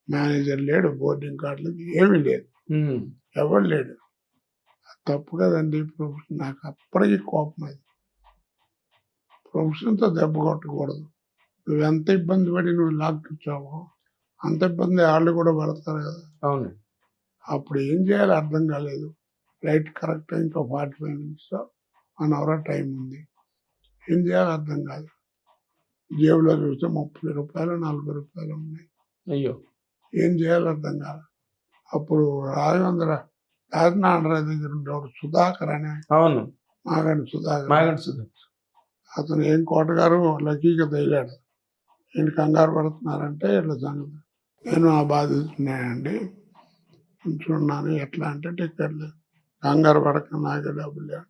మేనేజర్ లేడు, బోర్డింగ్ కార్డులు ఏమీ లేదు, ఉమ్, ఎవరు లేడు. తప్పు కదండి ప్రొఫెషన్. నాకు అప్పటికి కోపం. అది ప్రొఫెషన్తో దెబ్బ కొట్టకూడదు. నువ్వు ఎంత ఇబ్బంది పడి నువ్వు లాక్ ఇచ్చావో అంత ఇబ్బంది వాళ్ళు కూడా పడతారు కదా. అవును. అప్పుడు ఏం చేయాలో అర్థం కాలేదు. ఫ్లైట్ కరెక్ట్ ఇంకా 45 minutes 1 hour టైం ఉంది. ఏం చేయాలో అర్థం కాదు. జేబులో చూస్తే 30 రూపాయలు 40 రూపాయలు ఉన్నాయి. అయ్యో, ఏం చేయాలో అర్థం కాదు. అప్పుడు రాఘవేంద్ర రాజనారాయణ దగ్గర ఉండేవాడు సుధాకర్ అనే, అవును, మాగంటి సుధాకర్. మాగంటి సుధాకర్. అతను ఏం కోటగారు లక్కీగా తగిలాడు. ఏంటి కంగారు పడుతున్నారంటే ఇట్లా సంగతి. నేను ఆ బాధితున్నానండి, ఉంచున్నాను. ఎట్లా అంటే టికెట్లు కంగారు పడక, నాకే డబ్బులు లేవు,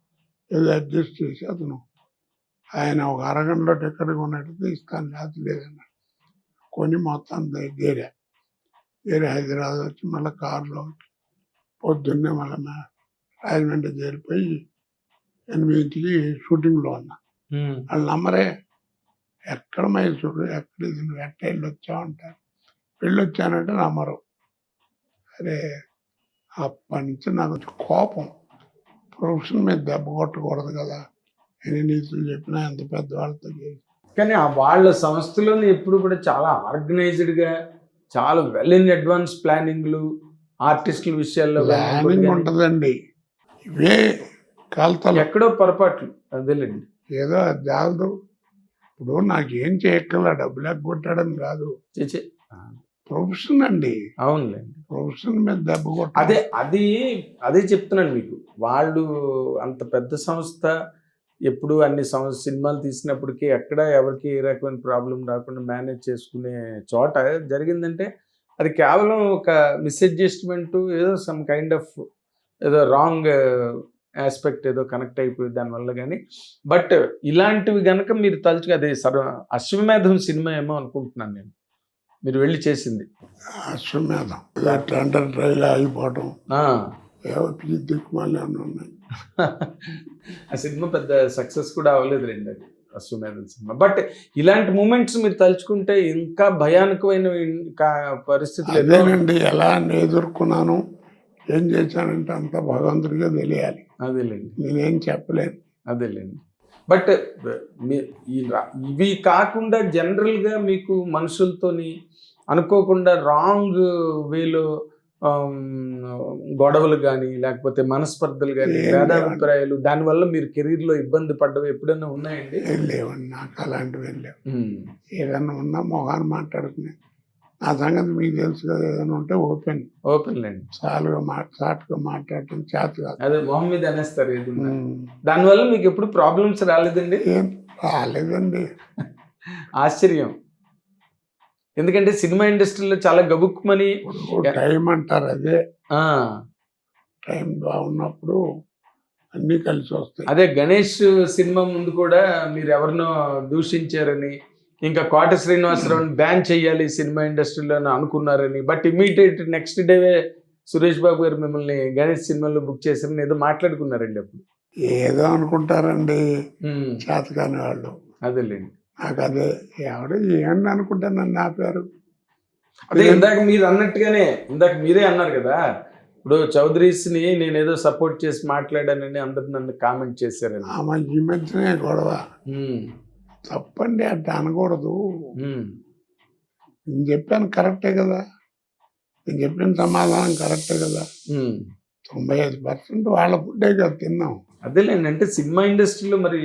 ఏదో అడ్జస్ట్ చేసి అతను ఆయన ఒక అరగంటలో టికెట్ కొన్నట్టు ఇస్తాను, లేకపోతే లేదన్నాడు. కొని మొత్తం వేరే హైదరాబాద్ వచ్చి మళ్ళీ కారులో వచ్చి పొద్దున్నే మళ్ళీ రాజమండ్రి చేరిపోయి 8ంటికి షూటింగ్లో ఉన్నా. ఉమ్, వాళ్ళు నమ్మరే, ఎక్కడ మైసూరు, ఎక్కడ ఇది, నువ్వు ఎట్ట వెళ్ళి వచ్చావు అంటారు. వెళ్ళొచ్చానంటే నమ్మరు. అరే అప్పటి నుంచి నాకు కోపం. ప్రొఫెషన్ మీద దెబ్బ కొట్టకూడదు కదా, ఎన్ని నీతులు చెప్పినా ఎంత పెద్దవాళ్ళతో చేసి. కానీ ఆ వాళ్ళ సంస్థలోని ఎప్పుడు కూడా చాలా ఆర్గనైజ్డ్గా, చాలా వెల్ ఇన్ అడ్వాన్స్ ప్లానింగ్లు, ఆర్టిస్టుల విషయాల్లో ప్లానింగ్ ఉంటుందండి. ఇవే కాలుతలు ఎక్కడో పొరపాట్లు. అదేలేండి. ఏదో అది జాలదు. ఇప్పుడు నాకేం చేయక్కర్లా, డబ్బులు ఎగ్గొట్టాడని కాదు, చేచే. ప్రొఫెషన్ అండి. అవునులేండి. ప్రొఫెషన్ మీద దెబ్బ కొట్ట. అదే చెప్తున్నాను మీకు. వాళ్ళు అంత పెద్ద సంస్థ, ఎప్పుడు అన్ని సినిమాలు తీసినప్పటికీ ఎక్కడ ఎవరికి ఏ రకమైన ప్రాబ్లం రాకుండా మేనేజ్ చేసుకునే చోట జరిగిందంటే అది కేవలం ఒక మిస్అడ్జస్ట్మెంట్, ఏదో సమ్ కైండ్ ఆఫ్ ఏదో రాంగ్ ఆస్పెక్ట్ ఏదో కనెక్ట్ అయిపోయి దానివల్ల. కానీ బట్ ఇలాంటివి కనుక మీరు తలుచుగా, అదే అశ్వమేధం సినిమా ఏమో అనుకుంటున్నాను నేను మీరు వెళ్ళి చేసింది. అశ్వమేధం టెండర్ ట్రైల్ ఆగిపోవటం, ఆ, దిక్కుమాలి అని ఉన్నాయి. ఆ సినిమా పెద్ద సక్సెస్ కూడా అవ్వలేదు రండి, అది అశ్వమేధం సినిమా. బట్ ఇలాంటి మూమెంట్స్ మీరు తలుచుకుంటే ఇంకా భయానకమైన పరిస్థితులు. అదేనండి, ఎలా ఎదుర్కొన్నాను, ఏం చేశానంటే అంత భగవంతుడిగా తెలియాలి. అదేలేండి, నేనేం చెప్పలేను. అదేలేండి. బట్ ఇవి కాకుండా జనరల్గా మీకు మనుషులతోని అనుకోకుండా రాంగ్ వేలో గొడవలు కానీ లేకపోతే మనస్పర్ధలు కానీ ఏం భేదాభిప్రాయాలు దానివల్ల మీరు కెరీర్లో ఇబ్బంది పడ్డవి ఎప్పుడైనా ఉన్నాయండి? ఏం లేవండి, నాకు అలాంటివి ఏం లేవు. ఏదన్నా ఉన్నా మొహాన్ని మాట్లాడుకునే నా సంగతి మీకు తెలుసు కదా. ఏదైనా ఉంటే ఓపెన్ లేండి, సాటుగా మాట్లాడటం చేత కాదు. అదే మొహం మీద అనేస్తారు ఏది ఉన్నా. దానివల్ల మీకు ఎప్పుడు ప్రాబ్లమ్స్ రాలేదండి? ఏం రాలేదండి. ఆశ్చర్యం. ఎందుకంటే సినిమా ఇండస్ట్రీలో చాలా గబుక్కుమని ఇప్పుడు టైం అంటారు, అదే ఆ, టైం బాగున్నప్పుడు అన్నీ కలిసి వస్తాయి. అదే గణేష్ సినిమా ముందు కూడా మీరు ఎవరినో దూషించారని, ఇంకా కోట శ్రీనివాసరావుని బ్యాన్ చేయాలి సినిమా ఇండస్ట్రీలో అని అనుకున్నారని, but immediate next డేవే Suresh Babu గారు మిమ్మల్ని గణేష్ సినిమాలో బుక్ చేశారని ఏదో మాట్లాడుకున్నారండి అప్పుడు. ఏదో అనుకుంటారండి చేతకాని వాళ్ళు. అదేలేండి. నాకు అదే ఎవడు ఏమని అనుకుంటే నన్ను ఆపారు. అదే ఇందాక మీరు అన్నట్టుగానే ఇందాక మీరే అన్నారు కదా, ఇప్పుడు చౌదరీస్ని నేను ఏదో సపోర్ట్ చేసి మాట్లాడానని అందరు నన్ను కామెంట్ చేశారని. ఆమె ఈ మధ్యనే గొడవ. తప్పండి, అట్లా అనకూడదు. నేను చెప్పాను కరెక్టే కదా, నేను చెప్పిన సమాధానం కరెక్టే కదా. 95% వాళ్ళ ఫుడ్డే కదా తిన్నాం. అదేలేండి, అంటే సినిమా ఇండస్ట్రీలో మరి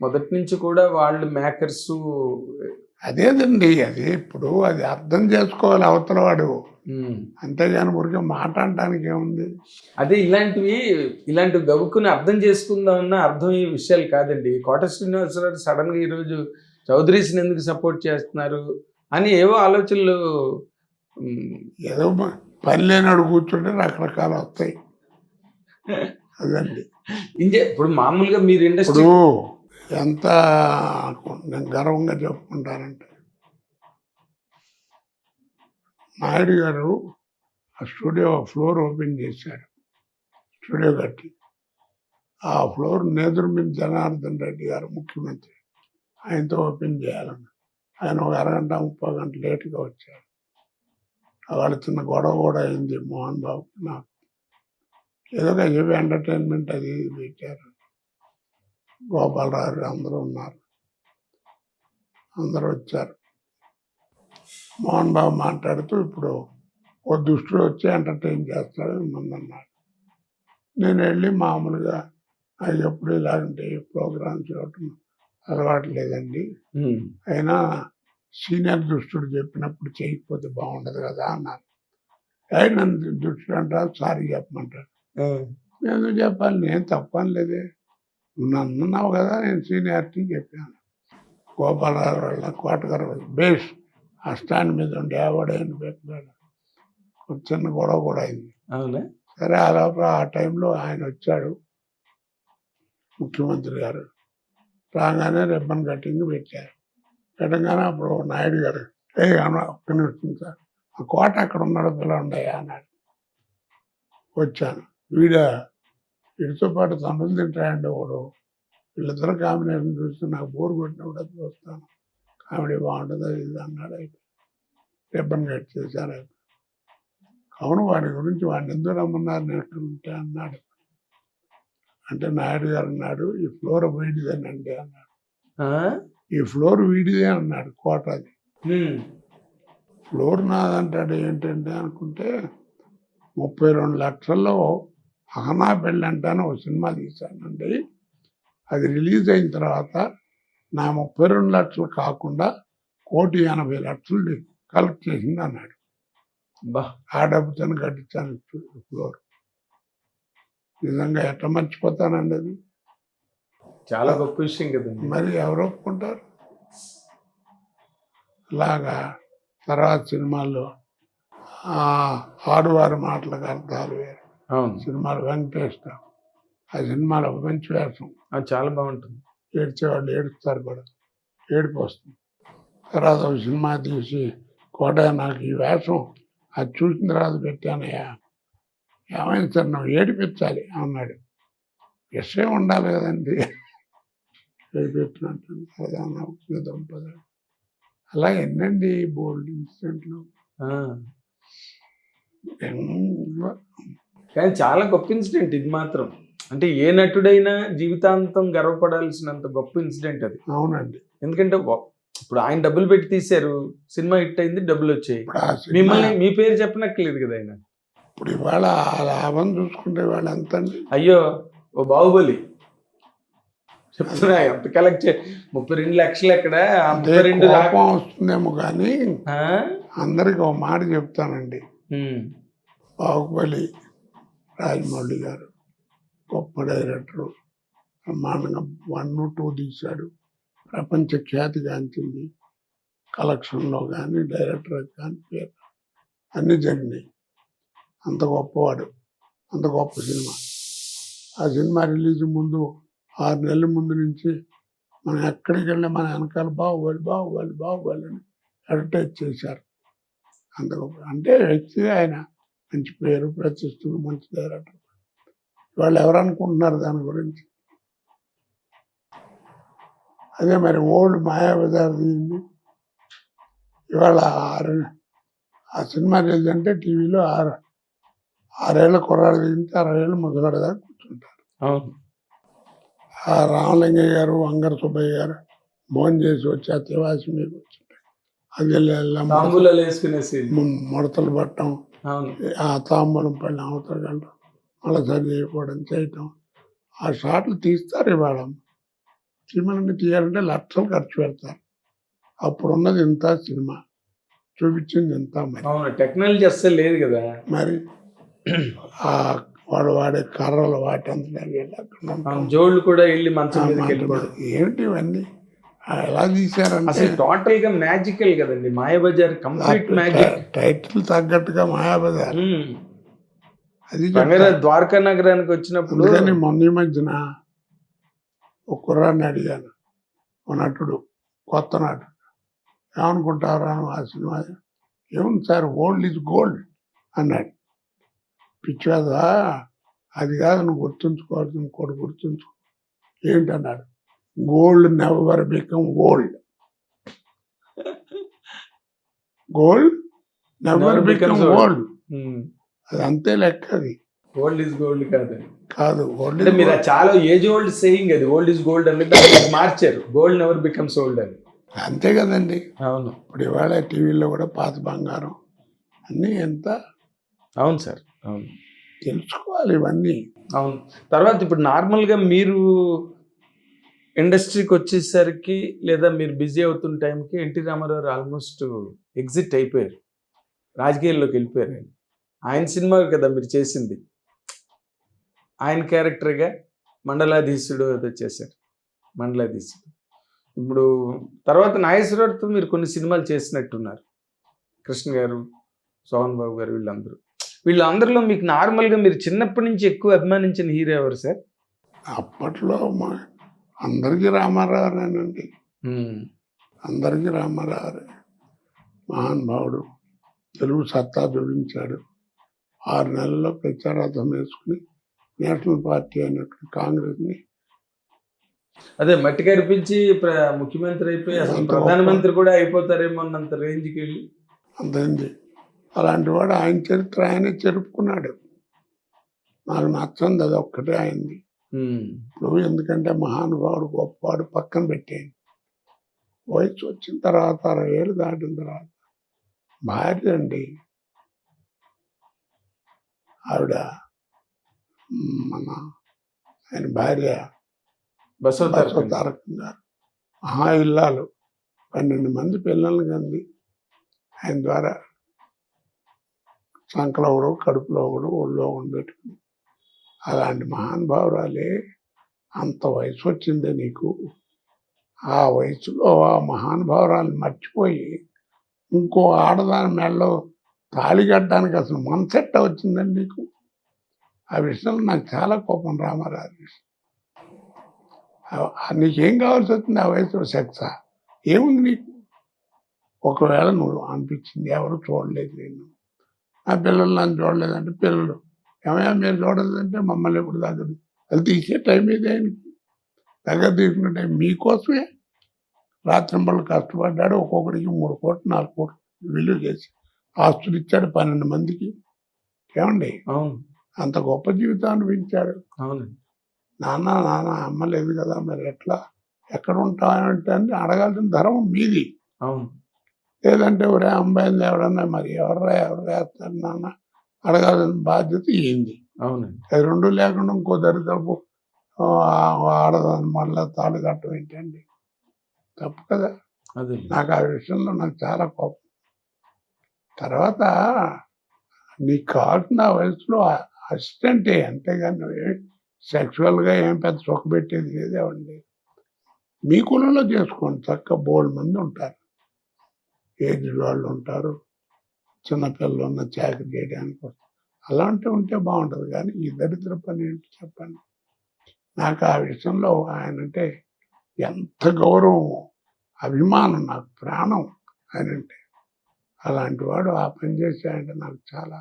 మొదటి నుంచి కూడా వాళ్ళు మేకర్స్. అదేదండి, అది ఇప్పుడు అది అర్థం చేసుకోవాలి అవతల వాడు, అంతేగాని ఊరికే మాట అనడానికి ఏముంది. అదే ఇలాంటి గబుక్కుని అర్థం చేసుకుందామన్న అర్థమయ్యే విషయాలు కాదండి. కోట శ్రీనివాసరావు సడన్గా ఈరోజు చౌదరీస్ని ఎందుకు సపోర్ట్ చేస్తున్నారు అని ఏవో ఆలోచనలు. ఏదో పని లేనాడు కూర్చుంటే రకరకాలు వస్తాయి. అదండి. ఇప్పుడు మామూలుగా మీరు ఇండస్ట్రీ ఇప్పుడు ఎంత నేను గర్వంగా చెప్పుకుంటానంటే, నాయుడు గారు ఆ స్టూడియో ఫ్లోర్ ఓపెన్ చేశాడు, స్టూడియో కట్టి. ఆ ఫ్లోర్ నేదురుమిల్లి జనార్దన్ రెడ్డి గారు ముఖ్యమంత్రి, ఆయనతో ఓపెన్ చేయాలని ఆయన ఒక అరగంట 30 గంటలు లేటుగా వచ్చాడు. వాళ్ళ చిన్న గొడవ కూడా అయింది మోహన్ బాబు నాకు. ఏదో ఏవి ఎంటర్టైన్మెంట్ అది పెట్టారు. గోపాలరావు అందరూ ఉన్నారు, అందరూ వచ్చారు. మోహన్ బాబు మాట్లాడుతూ ఇప్పుడు ఓ దుష్టుడు వచ్చి ఎంటర్టైన్ చేస్తాడు మిమ్మల్ని అన్నాడు. నేను వెళ్ళి మామూలుగా అది ఎప్పుడు ఇలాంటి ప్రోగ్రామ్స్ ఇవ్వటం అలవాటు లేదండి, అయినా సీనియర్ దుష్టుడు చెప్పినప్పుడు చేయకపోతే బాగుండదు కదా అన్నాను. నన్ను దుష్టుడు అంటారు, సారీ చెప్పమంటాడు. నేను చెప్పాలి, నేను తప్పనిలేదే, నన్ను అన్నావు కదా, నేను సీనియారిటీ చెప్పాను. గోపాలరావు వాళ్ళ కోటగారు బేస్ ఆ స్టాండ్ మీద ఉండి ఎవడైనా పెట్టాడు. చిన్న గొడవ కూడా అయింది. అవునా? సరే, ఆ లోపల ఆ టైంలో ఆయన వచ్చాడు ముఖ్యమంత్రి గారు. రాగానే రిబ్బన్ కటింగ్ పెట్టారు. పెట్టగానే అప్పుడు నాయుడు గారు ఒక్క నిమిషం సార్, ఆ కోట అక్కడ ఉన్నాడు, పిలవండియా అన్నాడు. వచ్చాను. వీడితో పాటు తమ్ముళ్ళు తింటాయండి ఒకడు, వీళ్ళిద్దరు కాంబినేషన్ చూస్తే నాకు బోరు కొట్టినప్పుడు అది చూస్తాను, కామెడీ బాగుంటుంది అది ఇది అన్నాడు. అయితే రిబ్బన్ కట్ చేశారు. అవును, వాడి గురించి వాడిని ఎందుకు రమ్మన్నారు నేర్చుకుంటే అన్నాడు. అంటే నాయుడు గారు అన్నాడు, ఈ ఫ్లోర్ వీడిదేనండి అన్నాడు. ఈ ఫ్లోర్ వీడిదే అన్నాడు, కోటది. ఫ్లోర్ నాదంటాడు ఏంటంటే అనుకుంటే, 32 లక్షల్లో అహనా పెళ్ళి అంటాను ఒక సినిమా తీశానండి. అది రిలీజ్ అయిన తర్వాత నా 32 లక్షలు కాకుండా 1,80,00,000 కలెక్ట్ చేసింది అన్నాడు. ఆ డబ్బుతో కట్టించాను ఫ్లోర్. నిజంగా ఎట్లా మర్చిపోతానండి అది. చాలా గొప్ప విషయం కదండి. మరి ఎవరు ఒప్పుకుంటారు అలాగా? తర్వాత సినిమాల్లో ఆడువారి మాటలకు అర్థాలు వేరు సినిమాలు వెంకటేశ్వర, ఆ సినిమాలో ఒక మంచి వేషం, అది చాలా బాగుంటుంది. ఏడ్చేవాళ్ళు ఏడుస్తారు కూడా, ఏడుపు వస్తుంది. తర్వాత ఒక సినిమా తీసి కోట, నాకు ఈ వేషం అది చూసిన తర్వాత పెట్టానయ్యా, ఏమైంది సార్, నువ్వు ఏడిపించాలి అన్నాడు. విషయం ఉండాలి కదండి, ఏడిపెట్టినట్టు దంపదాలు. అలా ఎన్నండి బోల్డ్ ఇన్సిడెంట్లు. కానీ చాలా గొప్ప ఇన్సిడెంట్ ఇది మాత్రం. అంటే ఏ నటుడైనా జీవితాంతం గర్వపడాల్సినంత గొప్ప ఇన్సిడెంట్ అది. అవునండి. ఎందుకంటే ఇప్పుడు ఆయన డబ్బులు పెట్టి తీశారు, సినిమా హిట్ అయింది, డబ్బులు వచ్చాయి. ఇప్పుడు ఆ సినిమా మిమ్మల్ని మీ పేరు చెప్పనక్కర్లేదు కదా ఆయన. ఇప్పుడు ఇవాళ ఆ లాభం చూసుకుంటే ఇవాళ ఎంత అండి? అయ్యో ఓ బాహుబలి చెప్తున్నా ఎంత కలెక్ట్ 32 లక్షలు ఎక్కడ, ఆ అంటే 32 కోపం వస్తుందేమో కానీ ఆ? అందరికి ఒక మాట చెప్తానండి. ఉమ్, బాహుబలి రాజమౌళి గారు గొప్ప డైరెక్టరు, బ్రహ్మాండంగా 1, 2 తీశాడు, ప్రపంచ ఖ్యాతిగాంచింది, కలెక్షన్లో కానీ డైరెక్టర్ కానీ పేరు అన్నీ జరిగినాయి. అంత గొప్పవాడు, అంత గొప్ప సినిమా. ఆ సినిమా రిలీజ్ ముందు 6 నెలల ముందు నుంచి మనం ఎక్కడికి వెళ్ళినా మన వెనకాల బాహుబలి బాహుబలి బాహుబలి అని అడ్వర్టైజ్ చేశారు. అంత గొప్ప అంటే వ్యక్తిగా ఆయన మంచి పేరు ప్రతిష్టలు, మంచి డైరెక్టర్. వాళ్ళు ఎవరు అనుకుంటున్నారు దాని గురించి? అదే మరి ఓల్డ్ మాయాబజార్ తీయింది ఇవాళ ఆ సినిమా రిలీజ్ అంటే టీవీలో 6 ఏళ్ళ కుర్రాడు దిగితే 60 ఏళ్ళు ముసలాడు దాకా కూర్చుంటారు. అవును. ఆ రామలింగయ్య గారు, వంగర సుబ్బయ్య గారు భోజనం చేసి వచ్చి ఆ తివాసి మీద కూర్చుంటారు. అది తాంబూలాలు వేసుకునేసి. ముడతలు పట్టడం, అవును. ఆ తాంబూలం పళ్ళని అవతల వెళ్ళడం, మళ్ళీ సరి చేయకపోవడం చేయటం. ఆ షాట్లు తీస్తారు ఇవాళ. సినిమాలన్నీ తీయాలంటే లక్షలు ఖర్చు పెడతారు. అప్పుడు ఉన్నది ఇంత సినిమా, చూపించింది ఇంత. మరి అవును, టెక్నాలజీ అస్సలు లేదు కదా. మరి ఆ వాడు వాడే కర్రలు వాటంతా జోళ్ళు కూడా వెళ్ళి మంచం మీదకి వెళ్ళిపోవడం. ఏమిటి ఇవన్నీ ఎలా తీశారంటే అసలు టోటల్ గా మ్యాజికల్ కదండి మాయాబజార్, కంప్లీట్ మ్యాజిక్. టైటిల్ తగ్గట్టుగా మాయాబజార్. అది ద్వారకా నగరానికి వచ్చినప్పుడు కానీ మొన్న ఈ మధ్యన ఒక కుర్రాన్ని అడిగాను, ఒక నటుడు, కొత్త నటుడు, ఏమనుకుంటారా ఆ సినిమా? ఏముంది సార్, ఓల్డ్ ఈజ్ గోల్డ్ అన్నాడు. పిచ్చిదా, అది కాదు, నువ్వు గుర్తుంచుకోవాల్సి ఇంకోటి గుర్తుంచుకో. ఏంటన్నాడు? Gold never become old. Gold never become old. అది అంతే లెక్క. అది ఓల్డ్ ఈజ్ గోల్డ్ కాదు. కాదు, ఓల్డ్ అంటే మీరు చాలా ఏజ్ ఓల్డ్ సేయింగ్ అది. ఓల్డ్ ఈజ్ గోల్డ్ అనేది మార్చారు, గోల్డ్ నెవర్ బికమ్స్ ఓల్డ్ అని. అంతే కదండి. అవును. ఇప్పుడు ఇవాళ టీవీలో కూడా పాత బంగారం అన్నీ ఎంత. అవును సార్, అవును, తెలుసుకోవాలి ఇవన్నీ. అవును. తర్వాత ఇప్పుడు నార్మల్గా మీరు ఇండస్ట్రీకి వచ్చేసరికి లేదా మీరు బిజీ అవుతున్న టైంకి ఎన్టీ రామారావు ఆల్మోస్ట్ ఎగ్జిట్ అయిపోయారు, రాజకీయాల్లోకి వెళ్ళిపోయారు. ఆయన సినిమా కదా మీరు చేసింది, ఆయన క్యారెక్టర్గా మండలాధీశుడు అది చేశారు, మండలాధీశుడు. ఇప్పుడు తర్వాత నాగేశ్వరరావుతో మీరు కొన్ని సినిమాలు చేసినట్టున్నారు, కృష్ణ గారు, సోహన్ బాబు గారు, వీళ్ళందరిలో మీకు నార్మల్గా మీరు చిన్నప్పటి నుంచి ఎక్కువ అభిమానించిన హీరో ఎవరు సార్? అప్పట్లో అందరికీ రామారావునేనండి. అందరికీ రామారావు మహానుభావుడు, తెలుగు సత్తా చూపించాడు. 6 నెలల్లో ప్రచారార్థం వేసుకుని నేషనల్ పార్టీ అయినట్టు కాంగ్రెస్ని అదే మట్టి కనిపించి ముఖ్యమంత్రి అయిపోయి అసలు ప్రధానమంత్రి కూడా అయిపోతారేమో అన్నంత రేంజ్కి వెళ్ళి అంతైంది. అలాంటి వాడు ఆయన చరిత్ర ఆయనే చెరుపుకున్నాడు. నాకు నచ్చంది అది ఒక్కటే అయింది. ఇప్పుడు ఎందుకంటే మహానుభావుడు గొప్పవాడు పక్కన పెట్టేయండి. వయసు వచ్చిన తర్వాత 60 ఏళ్ళు దాటిన తర్వాత భార్య అండి, ఆవిడ మన ఆయన భార్య బసవ తారకం గారు మహా ఇల్లాలు, 12 మంది పిల్లల్ని కంది ఆయన ద్వారా. సంకలో ఒకడు, కడుపులో ఒకడు, ఒళ్ళో ఉండబెట్టుకుని. అలాంటి మహానుభావురాలే అంత వయసు వచ్చిందే నీకు. ఆ వయసులో ఆ మహానుభావురాలు మర్చిపోయి ఇంకో ఆడదాని మెడలో తాళి కట్టడానికి అసలు మనసెట్ట వచ్చిందండి నీకు? ఆ విషయంలో నాకు చాలా కోపం రామారావు. నీకేం కావాల్సి వచ్చింది ఆ వయసులో? సెక్సా ఏముంది నీకు? ఒకవేళ నువ్వు అనిపించింది ఎవరు చూడలేదు, నేను నా పిల్లలు నన్ను చూడలేదంటే, పిల్లలు ఏమయ్యా మీరు చూడలేదంటే మమ్మల్ని ఎప్పుడు తగ్గదు, అది తీసే టైం ఏది ఆయనకి? దగ్గర తీసుకున్న టైం మీకోసమే రాత్రింబళ్ళు కష్టపడ్డాడు. ఒక్కొక్కడికి 3 కోట్లు 4 కోట్లు విలువ చేసి ఆస్తులు ఇచ్చాడు 12 మందికి. ఏమండి, అవును, అంత గొప్ప జీవితం అనిపించాడు. అవును. నాన్న నాన్న అమ్మ లేదు కదా మరి ఎట్లా ఎక్కడ ఉంటావంటే అని అడగాల్సిన ధర్మం మీది. అవును. లేదంటే ఒరే అమ్మాయిలు ఎవడన్నా మరి ఎవరు వేస్తారు నాన్న అడగాల్సిన బాధ్యత ఏంది. అవునండి. అది రెండు లేకుండా ఇంకో దరిద్రపు ఆడదాన్ని మళ్ళీ తాడు కట్టడం ఏంటండి, తప్పు కదా. అదే. నాకు ఆ విషయంలో నాకు చాలా కోపం. తర్వాత నీకు కావాల్సిన వయసులో అసిస్టెంటే, అంతేగాని సెక్షువల్గా ఏం పెద్ద సుఖపెట్టేది లేదేవండి. మీ కులంలో చేసుకోండి, చక్కగా బోల్డ్ మంది ఉంటారు, ఏజ్డ్ వాళ్ళు ఉంటారు, చిన్నపిల్లలు ఉన్న చాకరీ చేయడానికి అలాంటివి ఉంటే బాగుంటుంది. కానీ ఈ దరిద్ర పని ఏంటి చెప్పండి. నాకు ఆ విషయంలో ఆయన అంటే ఎంత గౌరవం, అభిమానం, నాకు ప్రాణం ఆయనంటే. అలాంటి వాడు ఆ పని చేశాడంటే నాకు చాలా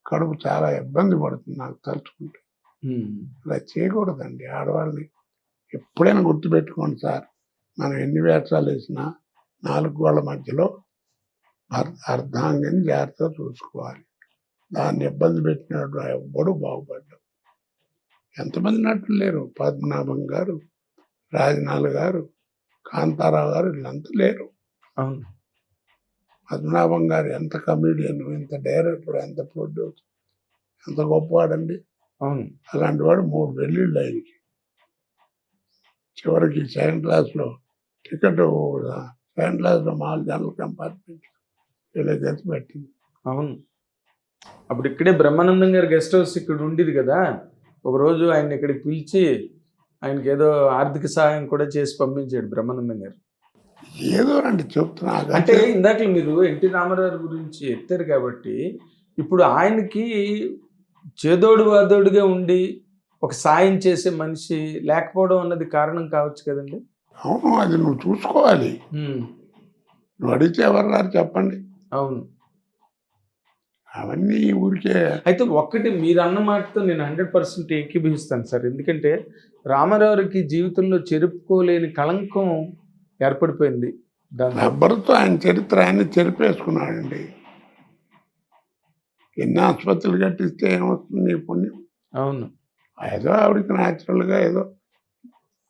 కడుపు చాలా ఇబ్బంది పడుతుంది నాకు తలుచుకుంటే. అలా చేయకూడదండి. ఆడవాళ్ళని ఎప్పుడైనా గుర్తుపెట్టుకోండి సార్, మనం ఎన్ని వేషాలు వేసినా 4 గోళ్ల మధ్యలో అర్ధాంగిని జాగ్రత్తగా చూసుకోవాలి. దాన్ని ఇబ్బంది పెట్టినాడు ఎవ్వడు బాగుపడ్డాడు. ఎంతమంది నటులు లేరు, పద్మనాభం గారు, రాజనాల్ గారు, కాంతారావు గారు, వీళ్ళంతా లేరు. అవును. పద్మనాభం గారు ఎంత కమీడియన్, ఎంత డైరెక్టర్, ఎంత ప్రొడ్యూసర్, ఎంత గొప్పవాడండి. అవును. అలాంటి వాడు 3 పెళ్ళిళ్ళు ఆయనకి. చివరికి సెకండ్ క్లాస్లో టికెట్, సెకండ్ క్లాస్లో 4 జనరల్ కంపార్ట్మెంట్ ఇలా గెలిచి పెట్టింది. అవును. అప్పుడు ఇక్కడే బ్రహ్మానందం గారి గెస్ట్ హౌస్ ఇక్కడ ఉండేది కదా. ఒకరోజు ఆయన ఇక్కడికి పిలిచి ఆయనకి ఏదో ఆర్థిక సహాయం కూడా చేసి పంపించాడు బ్రహ్మానందం గారు. ఏదో అండి చెప్తున్నా. అంటే ఇందాక మీరు ఎన్టీ రామారావు గురించి ఎత్తారు కాబట్టి, ఇప్పుడు ఆయనకి చేదోడు వాదోడుగా ఉండి ఒక సాయం చేసే మనిషి లేకపోవడం అన్నది కారణం కావచ్చు కదండి. అవును, అది నువ్వు చూసుకోవాలి. నువ్వు అడిగితే ఎవరు రారు చెప్పండి. అవును. అవన్నీ ఊరికే. అయితే ఒక్కటి మీరు అన్న మాటతో నేను 100% ఏకీభవిస్తాను సార్. ఎందుకంటే రామారావుకి జీవితంలో చెరుపుకోలేని కళంకం ఏర్పడిపోయింది. రబ్బరుతో ఆయన చరిత్ర ఆయన చెరిపేసుకున్నాడండి. ఎన్ని ఆసుపత్రులు కట్టిస్తే ఏమొస్తుంది నీ పుణ్యం. అవును. ఏదో ఆవిడకి న్యాచురల్గా ఏదో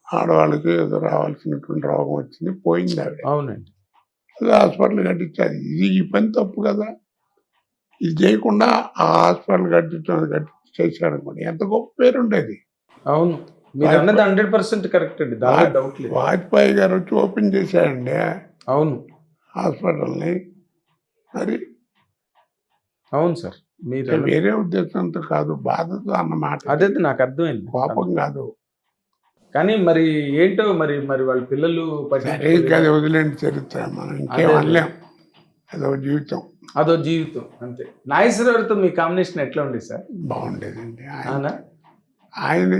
ఆడవాళ్ళకి ఏదో రావాల్సినటువంటి రోగం వచ్చింది, పోయింది ఆవిడ. అవునండి. ఏదో హాస్పిటల్ కట్టించాలి. ఈ పని తప్పు కదా. ఇది చేయకుండా ఆ హాస్పిటల్ కట్టి చేశాడు అనుకోండి, ఎంత గొప్ప పేరు ఉండేది. అవును, మీరు అన్నది 100% కరెక్ట్ అండి, దాంట్లో డౌట్ లేదు. వాజ్పేయి గారు వచ్చి ఓపెన్ చేశాడండి అవును హాస్పిటల్ని. మరి అవును సార్, మీరు వేరే ఉద్దేశంతో కాదు, బాధతో అన్నమాట. అదే నాకు అర్థమైంది, కోపం కాదు. కానీ మరి ఏంటో మరి మరి వాళ్ళ పిల్లలు అది వదిలేండి చరిత్ర, మనం ఇంకేం అనలేం. అదో జీవితం అంతే. నాగేశ్వరరావుతో మీ కాంబినేషన్ ఎట్లా ఉండేది సార్? బాగుండేదండి. ఆయన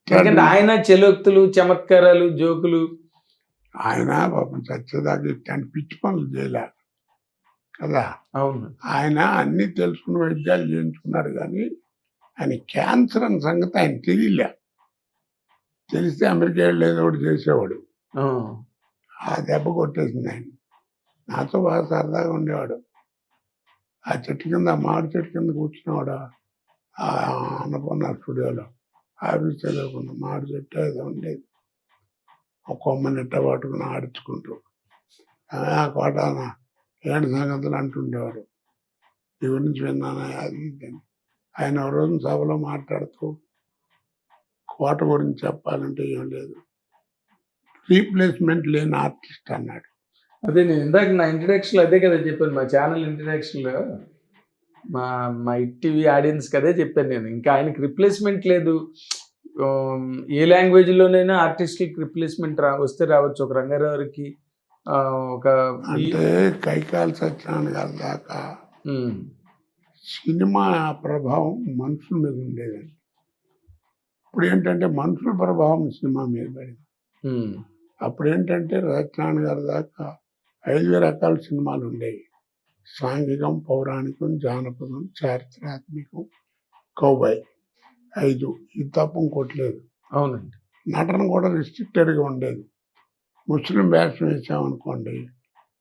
ఎందుకంటే ఆయన చెలోక్తులు, చమత్కారాలు, జోకులు. ఆయన పాపం చచ్చేదాకా ఇట్లాంటి పిచ్చి పనులు చేయలే కదా. అవును. ఆయన అన్ని తెలుసుకున్న వైద్యాలు చేయించుకున్నాడు, కానీ ఆయన క్యాన్సర్ అన్న సంగతి ఆయన తెలియలే. తెలిస్తే అమెరికా వెళ్ళి ఏదో ఒకటి చేసేవాడు. ఆ దెబ్బ కొట్టేసింది ఆయన. నాతో బాగా సరదాగా ఉండేవాడు. ఆ చెట్టు కింద, మామిడి చెట్టు కింద కూర్చునేవాడు ఆ అన్నపూర్ణ స్టూడియోలో. ఆఫీస్ చదువుకున్న మామిడి చెట్టు ఏదో ఉండేది, ఒక కొమ్మని ఇట్ట పట్టుకుని ఆడించుకుంటూ ఆ కోటాన ఏంటి సంగతులు అంటుండేవాడు. నీ గురించి విన్నానా అది ఇది. ఆయన ఒక రోజు సభలో మాట్లాడుతూ కోట గురించి చెప్పాలంటే ఏం లేదు, రీప్లేస్మెంట్ లేని ఆర్టిస్ట్ అన్నాడు. అదే నేను ఇందాక నా ఇంట్రడక్షన్లో అదే కదా చెప్పాను, మా ఛానల్ ఇంట్రడక్షన్లో మా టీవీ ఆడియన్స్కి అదే చెప్పాను నేను. ఇంకా ఆయనకి రిప్లేస్మెంట్ లేదు. ఏ లాంగ్వేజ్లోనైనా ఆర్టిస్ట్కి రిప్లేస్మెంట్ వస్తే రావచ్చు. ఒక రంగారావుకి ఒక అంటే కైకాల సత్యనారాయణ గారి దాకా సినిమా ప్రభావం మనుషుల మీద ఉండేదండి. ఇప్పుడు ఏంటంటే మనుషుల ప్రభావం సినిమా మీద పడింది. అప్పుడు ఏంటంటే సత్యనారాయణ గారి దాకా 5 రకాల సినిమాలు ఉండేవి. సాంఘికం, పౌరాణికం, జానపదం, చారిత్రాత్మకం, కౌబాయ్, 5. ఇది తప్ప ఇంకోట్లేదు. అవునండి. నటన కూడా రిస్ట్రిక్టెడ్గా ఉండేది. ముస్లిం వేషం వేసామనుకోండి,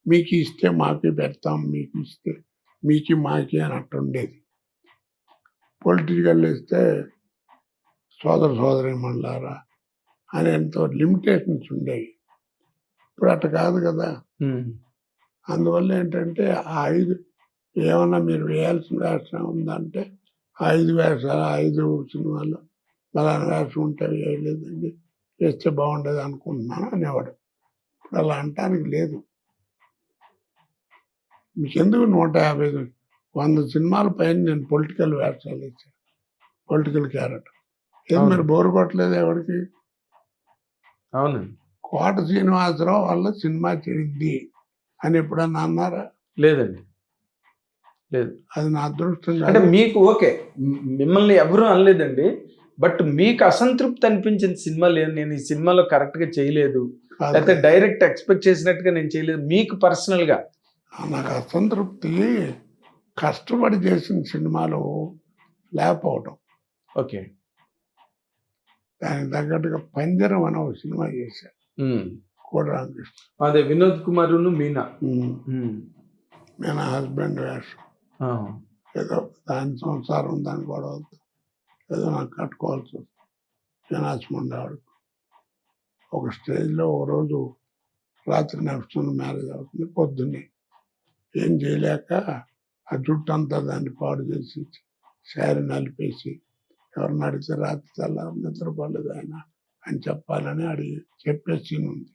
మీకు ఇస్తే మాకి పెడతాం, మీకు ఇస్తే మీకి మాకి అన్నట్టు ఉండేది. పొలిటికల్ ఇస్తే సోదరీమణులారా అని ఎంతో లిమిటేషన్స్ ఉండేవి. ఇప్పుడు అట్ట కాదు కదా. అందువల్ల ఏంటంటే ఆ 5 ఏమన్నా మీరు వేయాల్సిన వేషం ఉందంటే 5 వేషాలు 5 సినిమాల్లో బలానా వేషం ఉంటే వేయలేదండి, వేస్తే బాగుండేది అనుకుంటున్నాను అనేవాడు. ఇప్పుడు అలా అంటానికి లేదు. మీకెందుకు 150 100 సినిమాల పైన నేను పొలిటికల్ వేషాలు ఇచ్చాను, పొలిటికల్ క్యారెక్టర్. ఏది మరి బోరు కొట్టలేదు ఎవరికి? అవునండి. కోట శ్రీనివాసరావు వల్ల సినిమా చెడింది అని ఎప్పుడన్నా అన్నారా? లేదండి, లేదు. అది నా అదృష్టం. అంటే మీకు ఓకే, మిమ్మల్ని ఎవరు అనలేదండి, బట్ మీకు అసంతృప్తి అనిపించిన సినిమాలు ఏం, నేను ఈ సినిమాలో కరెక్ట్గా చేయలేదు, లేకపోతే డైరెక్ట్ ఎక్స్పెక్ట్ చేసినట్టుగా నేను చేయలేదు, మీకు పర్సనల్గా? నాకు అసంతృప్తి కష్టపడి చేసిన సినిమాలు ఫ్లాప్ అవడం. ఓకే. దానికి తగ్గట్టుగా పంజరం అనే ఒక సినిమా చేశాను కోడి రామకృష్ణ. అదే వినోద్ కుమారును మీనా. మీనా హస్బెండ్ వేషం. ఏదో దాని సంసారం దాని గొడవలతో ఏదో నాకు కట్టుకోవాల్సి వస్తుంది. మీనాక్షి ఉండేవాడు. ఒక స్టేజ్లో ఒకరోజు రాత్రి నడుస్తున్న మ్యారేజ్ అవుతుంది. పొద్దున్నే ఏం చేయలేక ఆ జుట్టు అంతా దాన్ని పాడు చేసి శారీ నలిపేసి ఎవరిని అడిగితే రాత్రి తెల్లారు నిద్రపోలేదు ఆయన అని చెప్పాలని అడిగి చెప్పే సీన్ ఉంది.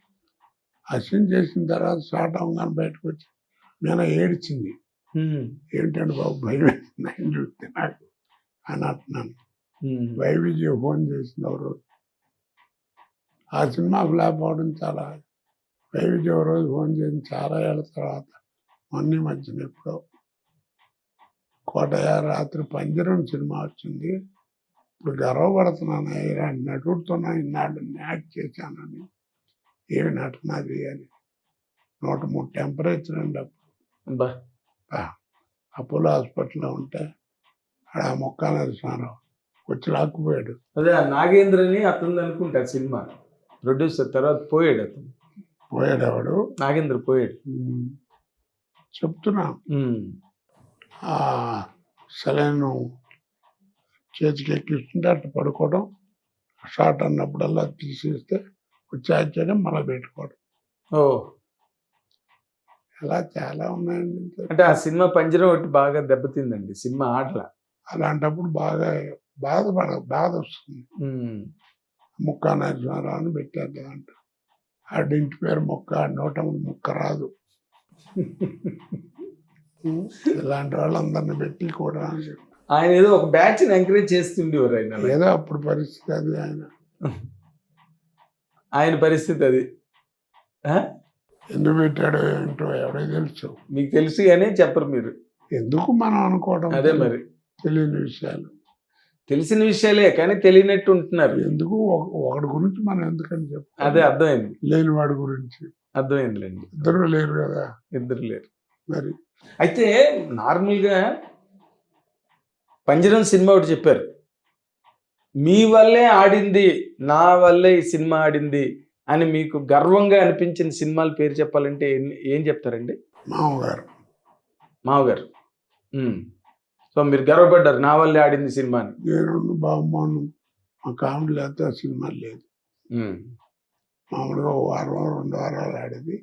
ఆ సీన్ చేసిన తర్వాత స్టార్ట్ అవ్వగానే బయటకు వచ్చి నేను ఏడ్చింది. ఏంటంటే బాబు భయం వేసింది ఆయన చూస్తే నాకు అని అంటున్నాను. వైవిజయ ఫోన్ చేసింది ఒక రోజు. ఆ సినిమా ఫ్లాప్ అవడం చాలా. వైవిజయ ఒక రోజు ఫోన్ చేసి చాలా ఏళ్ళ తర్వాత మొన్న మధ్యన ఎప్పుడో కోటయ్య రాత్రి పంజరం సినిమా వచ్చింది, ఇప్పుడు గర్వపడుతున్నాను ఇలాంటి నటుడితో ఇన్నాళ్ళు యాక్ట్ చేశానని. ఏమి నటనది అని 103 టెంపరేచర్ అండి అప్పుడు. అపోలో హాస్పిటల్లో ఉంటే ఆ మొక్క నరసింహారావు వచ్చి లాక్కుపోయాడు. అదే నాగేంద్రని అతను అనుకుంటా సినిమా ప్రొడ్యూసర్, తర్వాత పోయాడు అతను. పోయాడు ఎవడు? నాగేంద్ర పోయాడు. చెప్తున్నా ఆ సెలైన్ చేతికి ఎక్కిస్తుంటే అట్లా పడుకోవడం, షార్ట్ అన్నప్పుడల్లా తీసేస్తే వచ్చేయడం మళ్ళీ పెట్టుకోవడం. ఓ, అలా చాలా ఉన్నాయండి. అంటే ఆ సినిమా పంజరం ఒకటి బాగా దెబ్బతిందండి, సినిమా ఆటలా. అలాంటప్పుడు బాగా బాధ వస్తుంది. ముక్కా నరసింహారావు అని పెట్టారు కదంట. ఆడింటి పేరు ముక్క, 103 ముక్క రాదు. ఇలాంటి వాళ్ళందరినీ పెట్టి కూడా ఆయన ఏదో ఒక బ్యాచ్ ఎంకరేజ్ చేస్తుండేవారు. ఆయన ఏదో అప్పుడు పరిస్థితి అది. ఆయన పరిస్థితి అది. ఎందుకు పెట్టాడో ఏంటో ఎవడో తెలుసు. మీకు తెలుసు కానీ చెప్పరు మీరు. ఎందుకు మనం అనుకోవడం? అదే మరి తెలియని విషయాలు. తెలిసిన విషయాలే కానీ తెలియనట్టు ఉంటున్నారు. ఎందుకు ఒకటి గురించి మనం ఎందుకని చెప్పు. అదే అర్థమైంది. లేని వాడి గురించి అర్థమైందిలేండి. ఇద్దరు లేరు కదా. ఇద్దరు లేరు మరి. అయితే నార్మల్గా పంజరం సినిమా ఒకటి చెప్పారు, మీ వల్లే ఆడింది, నా వల్లే ఈ సినిమా ఆడింది అని మీకు గర్వంగా అనిపించిన సినిమాల పేరు చెప్పాలంటే ఏం చెప్తారండి? మామగారు. సో మీరు గర్వపడ్డారు నా వల్లే ఆడింది సినిమా అని. నేను బాగున్నాను, మా కామెడీ లేకపోతే ఆ సినిమా లేదు. మామూలుగా 1 వారం 2 వారాలు ఆడేది.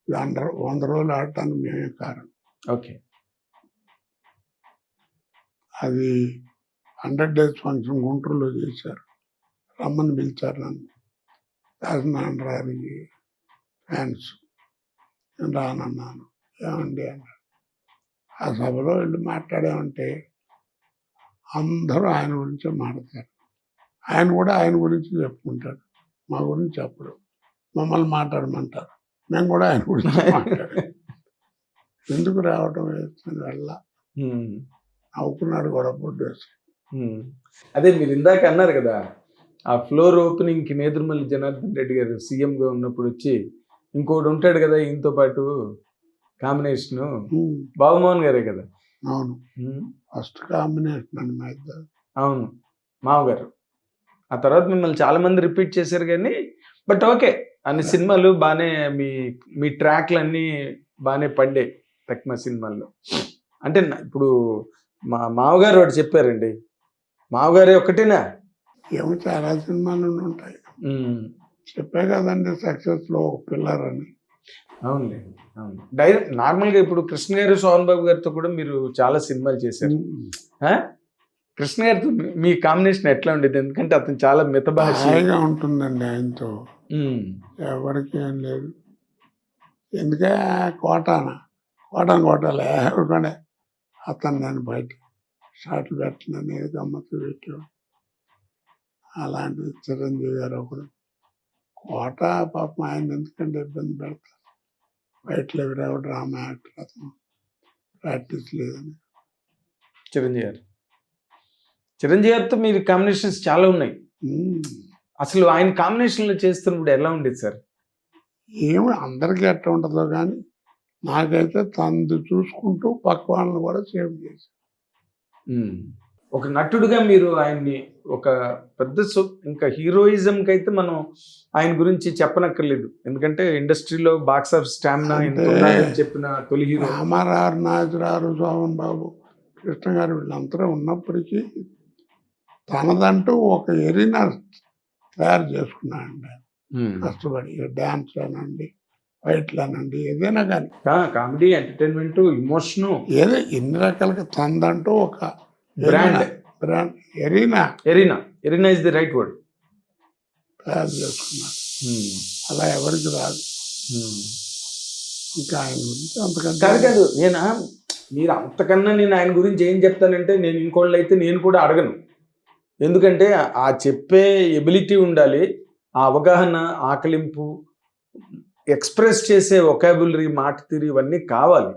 100 రోజులు ఆడటానికి మేమే కారణం. ఓకే. అది 100 days ఫంక్షన్ గుంటూరులో చేశారు. రమ్మని పిలిచారు నన్ను. రాజనారాయణకి ఫ్యాన్స్. నేను రానన్నాను. ఏమండి అన్నాడు. ఆ సభలో వెళ్ళి మాట్లాడామంటే అందరూ ఆయన గురించే మాట్లాడతారు. ఆయన కూడా ఆయన గురించి చెప్పుకుంటాడు, మా గురించి చెప్పడు. మమ్మల్ని మాట్లాడమంటారు, మేము కూడా ఆయన గురించి మాట్లాడాం. ఎందుకు రావటం వేసుకుని వెళ్ళ నవ్వుకున్నాడు కూడా పొడ్డేసి. అదే మీరు ఇందాక అన్నారు కదా, ఆ ఫ్లోర్ ఓపెనింగ్కి నేదురుమల్లి జనార్దన్ రెడ్డి గారు సీఎంగా ఉన్నప్పుడు వచ్చి ఇంకోటి ఉంటాడు కదా ఈయనతో పాటు కాంబినేషను, బాబుమోహన్ గారే కదా. అవును, ఫస్ట్ కాంబినేషన్ అండి మా ఇద్దరు. అవును, మామగారు. ఆ తర్వాత మిమ్మల్ని చాలా మంది రిపీట్ చేశారు కానీ బట్ ఓకే, అన్ని సినిమాలు బాగానే మీ ట్రాక్లు అన్నీ బాగానే పండే తక్కువ సినిమాల్లో. అంటే ఇప్పుడు మా మామగారు ఒకటి చెప్పారండి, మామగారే ఒకటేనా ఏమో చాలా సినిమాలు ఉంటాయి. చెప్పే కదండి సక్సెస్లో ఒక పిల్లర్ అని. అవునులే, అవును. డైరెక్ట్ నార్మల్గా ఇప్పుడు కృష్ణ గారు సోహన్ బాబు గారితో కూడా మీరు చాలా సినిమాలు చేశారు. ఆ? కృష్ణ గారితో మీ కాంబినేషన్ ఎట్లా ఉండేది? ఎందుకంటే అతను చాలా మితభాషి. హాయిగా ఉంటుందండి ఆయనతో. ఎవరికి ఏం లేదు. ఎందుకే కోటాలే ఎవరికొండే అతను నేను బయట షాట్లు పెట్టినని గమ్మత్తు పెట్టాడు. అలాంటిది చిరంజీవి గారు ఒకడు. పాపం ఆయన ఎందుకంటే ఇబ్బంది పెడతారు. బయటలో ఎవరు డ్రామా యాక్టర్ అతను ప్రాక్టీస్ లేదని. చిరంజీవి గారితో మీరు కాంబినేషన్స్ చాలా ఉన్నాయి. అసలు ఆయన కాంబినేషన్లో చేస్తున్నప్పుడు ఎలా ఉండేది సార్? ఏమి అందరికీ ఎట్లా ఉంటుందో కానీ నాకైతే తనది చూసుకుంటూ పక్క వాళ్ళని కూడా సేవ్ చేసి. ఒక నటుడుగా మీరు ఆయన్ని ఒక పెద్ద ఇంకా హీరోయిజంకి అయితే మనం ఆయన గురించి చెప్పనక్కర్లేదు. ఎందుకంటే ఇండస్ట్రీలో బాక్స్ ఆఫ్ స్టామినా చెప్పిన తొలి హీరో. రామారావు, నాగరావు, సోమన్ బాబు, కృష్ణ గారు వీళ్ళందరూ ఉన్నప్పటికీ తనదంటూ ఒక ఎరీనా తయారు చేసుకున్నాడండి. కష్టపడి డ్యాన్స్ అనండి, ఫైట్లు అనండి, ఏదైనా కానీ కామెడీ, ఎంటర్టైన్మెంట్, ఇమోషను, ఏదో ఎన్ని రకాలుగా తనదంటూ ఒక brand arena is the right word తయారు చేసుకున్నాడు. అలా ఎవరికి రాదు. ఇంకా ఆయన గురించి అంతకంటే కాదు. మీరు అంతకన్నా నేను ఆయన గురించి ఏం చెప్తానంటే, నేను ఇంకోళ్ళు అయితే నేను కూడా అడగను. ఎందుకంటే ఆ చెప్పే ఎబిలిటీ ఉండాలి, ఆ అవగాహన, ఆకలింపు, ఎక్స్ప్రెస్ చేసే వొకాబులరీ, మాట తీరు ఇవన్నీ కావాలి.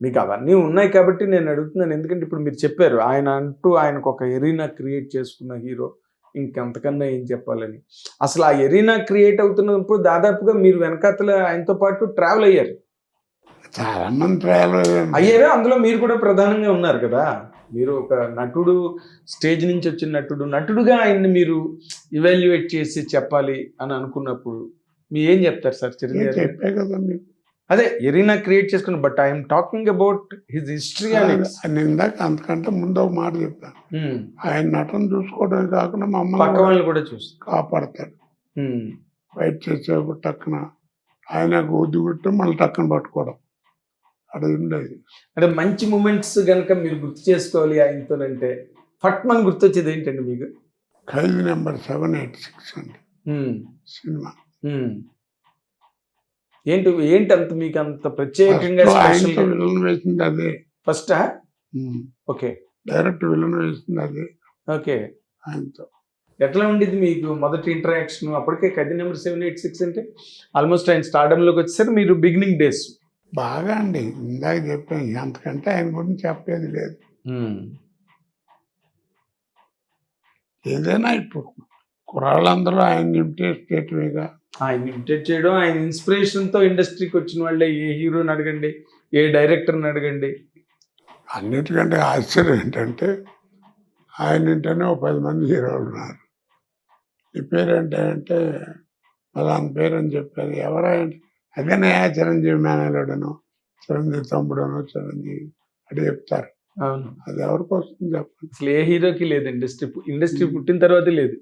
మీకు అవన్నీ ఉన్నాయి కాబట్టి నేను అడుగుతున్నాను. ఎందుకంటే ఇప్పుడు మీరు చెప్పారు ఆయనకు ఒక ఎరీనా క్రియేట్ చేసుకున్న హీరో, ఇంకంతకన్నా ఏం చెప్పాలని. అసలు ఆ ఎరీనా క్రియేట్ అవుతున్నప్పుడు దాదాపుగా మీరు వెనకాతల ఆయనతో పాటు ట్రావెల్ అయ్యారు. చాలా మంది ట్రావెల్ అయ్యారు. అందులో మీరు కూడా ప్రధానంగా ఉన్నారు కదా. మీరు ఒక నటుడు, స్టేజ్ నుంచి వచ్చిన నటుడుగా ఆయన్ని మీరు ఇవాల్యుయేట్ చేసి చెప్పాలి అని అనుకున్నప్పుడు మీరు ఏం చెప్తారు సార్? చిరంజీవి చెప్పే కదా మీకు. అదే ఎరీనా క్రియేట్ చేసుకున్న, but I'm talking about his history. అని ఇందాక అంతకంటే ముందు ఒక మాట చెప్పాను. ఆయన నటన చూసుకోవడమే కాకుండా పక్క మమ్మల్ని వాళ్ళు కూడా చూసి కాపాడతాడు. బయట చేసేప్పుడు టక్కున ఆయన గోద్ది కొట్టి మళ్ళీ టక్కున పట్టుకోవడం అది ఉండేది. అంటే మంచి మూమెంట్స్ కనుక మీరు గుర్తు చేసుకోవాలి ఆయనతోనంటే ఫట్మన్ గుర్తొచ్చేది ఏంటండి మీకు? ఖైదీ నెంబర్ 786 అండి సినిమా. ఏంటి అంత మీకు అంత ప్రత్యేకంగా విలన్ వేసింది అదే ఫస్ట్? ఓకే, డైరెక్ట్ విలన్ వేసింది అదే. ఓకే, ఆయనతో ఎట్లా ఉండేది మీకు మొదటి ఇంటరాక్షన్? అప్పటికే ఖైదీ నెంబర్ 786 అంటే ఆల్మోస్ట్ ఆయన స్టార్డమ్లోకి వచ్చేసరికి మీరు బిగినింగ్ డేస్. బాగా అండి, ఇందాక చెప్పాను. అంతకంటే ఆయన గురించి చెప్పేది లేదు. ఏదైనా ఇప్పుడు కుర్రాళ్ళందరూ ఆయన ఇమిటేట్ చేయటమేగా. ఆయన ఇమిటేట్ చేయడం, ఆయన ఇన్స్పిరేషన్తో ఇండస్ట్రీకి వచ్చిన వాళ్ళే. ఏ హీరోని అడగండి, ఏ డైరెక్టర్ని అడగండి. అన్నిటికంటే ఆశ్చర్యం ఏంటంటే ఆయన ఇంటనే ఒక 10 మంది హీరోలు ఉన్నారు. ఈ పేరేంటే అంటే వాళ్ళ పేరు అని చెప్పారు. ఎవరైనా అదేనే చిరంజీవి మేనలుడను, చిరంజీవి తమ్ముడను, చిరంజీవి అది చెప్తారు. అవును, అది ఎవరికి వస్తుంది చెప్పండి? అసలు ఏ హీరోకి లేదు. ఇండస్ట్రీ పుట్టిన తర్వాతే లేదు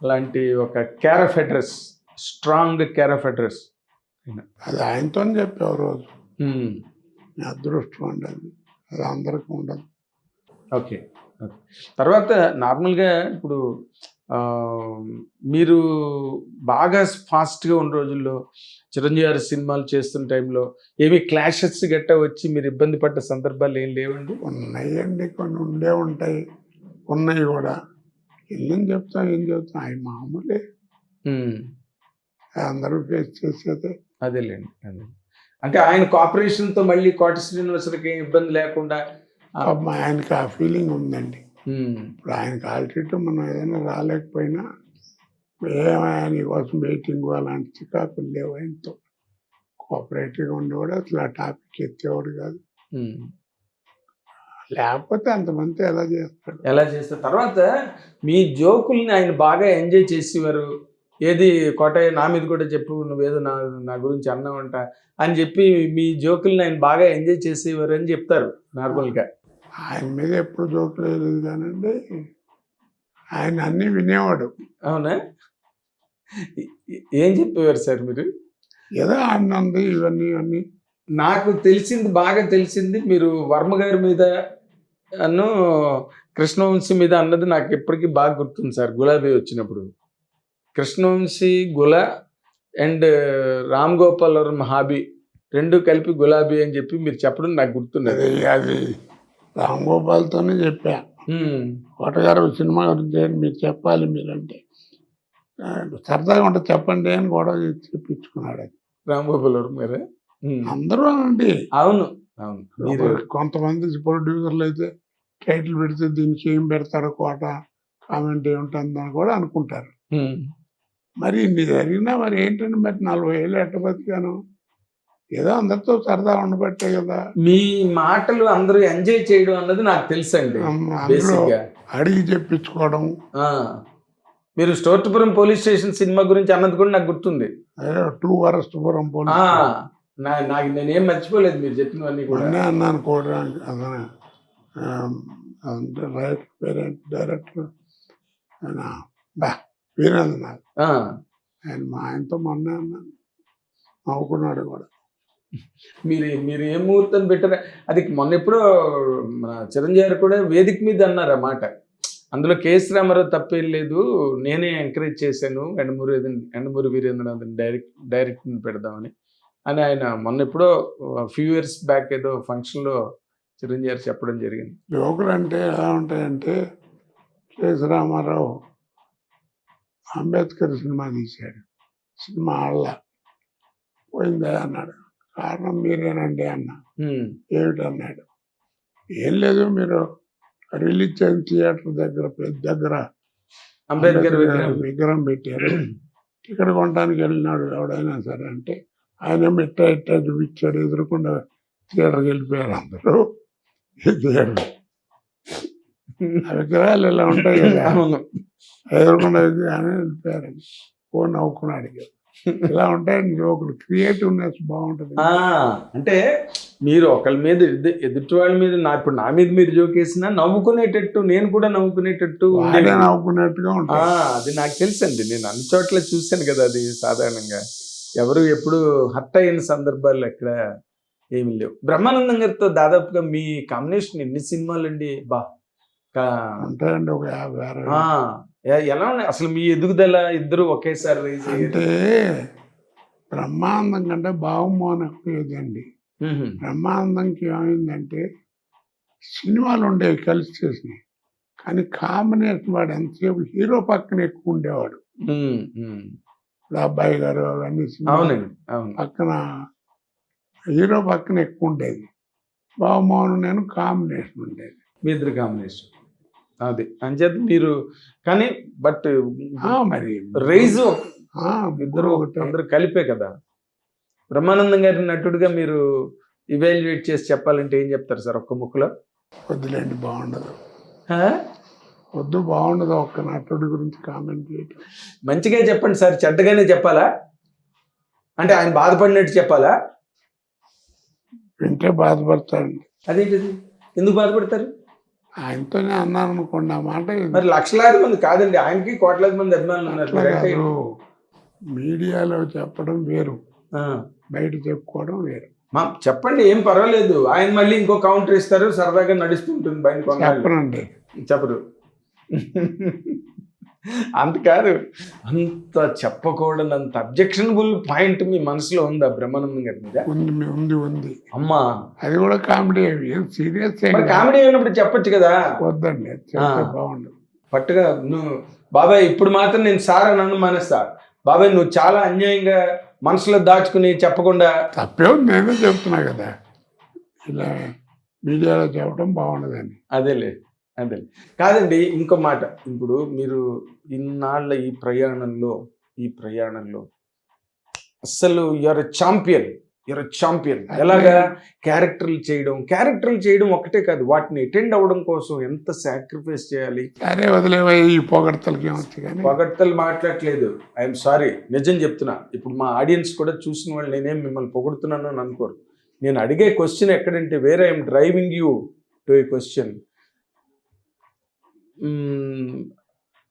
అలాంటి ఒక care of address, strong care of address. అది ఆయనతో చెప్పావు రోజు. మీ అదృష్టం అండి అది అందరికీ ఉండదు. ఓకే, తర్వాత నార్మల్గా ఇప్పుడు మీరు బాగా ఫాస్ట్గా ఉన్న రోజుల్లో చిరంజీవి గారి సినిమాలు చేస్తున్న టైంలో ఏమి క్లాషెస్ గట్టా వచ్చి మీరు ఇబ్బంది పడ్డ సందర్భాలు ఏం లేవండి? ఉన్నాయండి, కొన్ని ఉండే ఉంటాయి. ఉన్నాయి కూడా. ఏం చెప్తాం అవి మామూలే, అందరూ ఫేస్ చేసేదే. అదేలేండి. అంటే ఆయన కోఆపరేషన్తో మళ్ళీ కోట శ్రీనివాసరికి ఇబ్బంది లేకుండా ఆయనకి ఆ ఫీలింగ్ ఉందండి. ఇప్పుడు ఆయనకి ఆల్రెడీ మనం ఏదైనా రాలేకపోయినా ఆయన కోసం వెయిటింగ్ అలాంటి చికాకులు లేవు. ఆయనతో కోఆపరేటివ్గా ఉండేవాడు. అసలు ఆ టాపిక్ ఎత్తేవాడు కాదు. లేకపోతే అంతమంది ఎలా చేస్తారు? తర్వాత మీ జోకుల్ని ఆయన బాగా ఎంజాయ్ చేసేవారు. ఏది కోటయ్య నా మీద కూడా చెప్పు, నువ్వేదో నా గురించి అన్నావంట అని చెప్పి మీ జోకుల్ని ఆయన బాగా ఎంజాయ్ చేసేవారు అని చెప్తారు నార్మల్గా. ఆయన మీద ఎప్పుడు జోకులు లేదు కానండి, ఆయన అన్నీ వినేవాడు. అవునా? ఏం చెప్పేవారు సార్ మీరు? ఏదో అన్నంది ఇవన్నీ నాకు తెలిసింది, బాగా తెలిసింది మీరు వర్మ గారి మీద అను కృష్ణవంశీ మీద అన్నది నాకు ఇప్పటికీ బాగా గుర్తుంది సార్. గులాబీ వచ్చినప్పుడు కృష్ణవంశీ, గుల అండ్ రామ్ గోపాల్ వర్మ హాబీ రెండు కలిపి గులాబీ అని చెప్పి మీరు చెప్పడం నాకు గుర్తున్నది. అది రామ్ గోపాల్తోనే చెప్పా. కోటగారు సినిమా గురించి మీరు చెప్పాలి మీరంటే సరదాగా ఉంటే చెప్పండి అని కూడా చెప్పించుకున్నాడు. అది రామ్ గోపాల్ వర్మ గారు అందరూ అండి. అవును అవును. మీరు కొంతమంది ప్రొడ్యూసర్లు అయితే టైటిల్ పెడితే దీనికి ఏం పెడతారు, కోట కామెంట్ ఏముంటుందని కూడా అనుకుంటారు. మరి ఇన్ని జరిగినా మరి ఏంటంటే మరి 40 ఏళ్ళు ఎట్ట బతికాను, ఏదో అందరితో సరదా ఉండబట్టే కదా. మీ మాటలు అందరూ ఎంజాయ్ చేయడం అన్నది నాకు తెలుసండి. అడిగి చెప్పించుకోవడం. మీరు స్టోర్పురం పోలీస్ స్టేషన్ సినిమా గురించి అన్నది కూడా నాకు గుర్తుంది. 2 వరస్టుపురం పోలీస్. నాకు నేనేం మర్చిపోలేదు మీరు చెప్పినవన్నీ కూడా. అన్నాను కూడా. అంటే రైట్ పేరెంట్ డైరెక్టర్ వీరేంద్ర ఆయన మా ఆయనతో మొన్న అన్నాను, నవ్వుకున్నాడు కూడా. మీరు ఏ ముహూర్తం పెట్టారా? అది మొన్న ఎప్పుడో మన చిరంజీవి గారు కూడా వేదిక మీద అన్నారు ఆ మాట. అందులో కేఎస్ రామారావు తప్పేం లేదు, నేనే ఎంకరేజ్ చేశాను ఎండమూరి వీరేంద్రనాథ్ డైరెక్ట్ని పెడదామని అని ఆయన మొన్న ఎప్పుడో ఫ్యూ ఇయర్స్ బ్యాక్ ఏదో ఫంక్షన్లో చిరంజీవి గారు చెప్పడం జరిగింది. జోకులు అంటే ఎలా ఉంటాయంటే, కేఎస్ రామారావు అంబేద్కర్ సినిమా తీశాడు, సినిమా ఆడలా, పోయిందా అన్నాడు. కారణం మీరేనండి అన్న. ఏమిటన్నాడు, ఏం లేదు మీరు రిలీజ్ చేసిన థియేటర్ దగ్గర అంబేద్కర్ విగ్రహం పెట్టారు, టికెట్ కొనడానికి వెళ్ళినాడు ఎవడైనా సరే అంటే ఆయన ఇట్టా చూపించాడు, ఎదురుకుండా థియేటర్కి వెళ్ళిపోయారు అందరూ. థియేటర్ ఆ విగ్రహాలు ఇలా ఉంటాయి కదా, ఎదురుకుండా విగ్రహాన్ని వెళ్ళిపోయారు. ఫోన్ నవ్వుకున్నాడు. ఇలా ఉంటాయండి జోకులు, క్రియేటివ్నెస్ బాగుంటుంది. అంటే మీరు ఒకళ్ళ మీద ఎదుటి వాళ్ళ మీద ఇప్పుడు నా మీద మీరు జోకేసినా నవ్వుకునేటట్టు, నేను కూడా నవ్వుకునేటట్టు నవ్వుకునేట్టుగా ఉంటాయి. అది నాకు తెలుసండి, నేను అన్ని చోట్ల చూశాను కదా. అది సాధారణంగా ఎవరు ఎప్పుడు హర్ట్ అయిన సందర్భాలు ఎక్కడ ఏమి లేవు. బ్రహ్మానందం గారితో దాదాపుగా మీ కాంబినేషన్ ఎన్ని సినిమాలు అండి? ఉంటాయండి, ఒక 50. ఎలా ఉన్నాయి అసలు మీ ఎదుగుదల? ఇద్దరు ఒకేసారి రైజ్ అంటే బ్రహ్మానందం కంటే బాగుమోహన్ ఎక్కువదండి. బ్రహ్మానందంకి ఏమైందంటే సినిమాలు ఉండేవి కలిసి చేసినాయి, కానీ కాంబినేషన్ వాడు ఎంతసేపు హీరో పక్కన ఎక్కువ ఉండేవాడు. అబ్బాయి గారు అవన్నీ పక్కన హీరో పక్కన ఎక్కువ ఉండేది. బాగుమోహన్ నేను కాంబినేషన్ ఉండేది, మీ ఇద్దరు కాంబినేషన్. అది అంచేత మీరు కానీ బట్ మరి రైజ్ ఇద్దరు అందరూ కలిపే కదా. బ్రహ్మానందం గారి నటుడిగా మీరు ఇవాల్యుయేట్ చేసి చెప్పాలంటే ఏం చెప్తారు సార్ ఒక్క ముక్కలో? వద్దులేండి, బాగుండదు. వద్దు, బాగుండదు ఒక్క నటుడి గురించి కామెంట్ చేయటం. మంచిగా చెప్పండి సార్, చెడ్డగానే చెప్పాలా? అంటే ఆయన బాధపడినట్టు చెప్పాలా? వింటే బాధపడతాడండి. అదేంటిది, ఎందుకు బాధపడతారు? ఆయనతోనే అన్నాను అనుకోండి ఆ మాట. మరి లక్షలాది మంది కాదండి, ఆయనకి కోట్లాది మంది అభిమానులు ఉన్నారు. మీడియాలో చెప్పడం వేరు, బయట చెప్పుకోవడం వేరు. చెప్పండి, ఏం పర్వాలేదు. ఆయన మళ్ళీ ఇంకో కౌంటర్ ఇస్తారు, సరదాగా నడుస్తుంటుంది బయట. చెప్పనండి, చెప్పరు. అంత కాదు, అంత చెప్పకూడదంత అబ్జెక్షనబుల్ పాయింట్ మీ మనసులో ఉందా బ్రహ్మానందం గారి మీద? ఉంది. అమ్మా, అది కూడా కామెడీ. సీరియస్ కామెడీ అయినప్పుడు చెప్పొచ్చు కదా. వద్దండి, బాగుండదు. పట్టుగా నువ్వు బాబాయ్ ఇప్పుడు మాత్రం నేను సార్ అని మానేస్తా. బాబాయ్ నువ్వు చాలా అన్యాయంగా మనసులో దాచుకుని చెప్పకుండా. తప్పే ఉంది, నేనే చెప్తున్నా కదా. ఇలా మీడియాలో చెప్పడం బాగుండదండి. అదే కాదండి. ఇంకో మాట, ఇప్పుడు మీరు ఇన్నాళ్ళ ఈ ప్రయాణంలో అసలు యూఆర్ ఎ ఛాంపియన్. ఎలాగా? క్యారెక్టర్లు చేయడం ఒకటే కాదు, వాటిని అటెండ్ అవ్వడం కోసం ఎంత సాక్రిఫైస్ చేయాలి. అరే వదిలేవా ఈ పొగడ్తలకి, పొగడ్తలు మాట్లాడట్లేదు. ఐఎమ్ సారీ, నిజం చెప్తున్నా. ఇప్పుడు మా ఆడియన్స్ కూడా చూసిన వాళ్ళు నేనేం మిమ్మల్ని పొగుడుతున్నాను అని అనుకోరు. నేను అడిగే క్వశ్చన్ ఎక్కడంటే వేరే, I'm driving you to a question.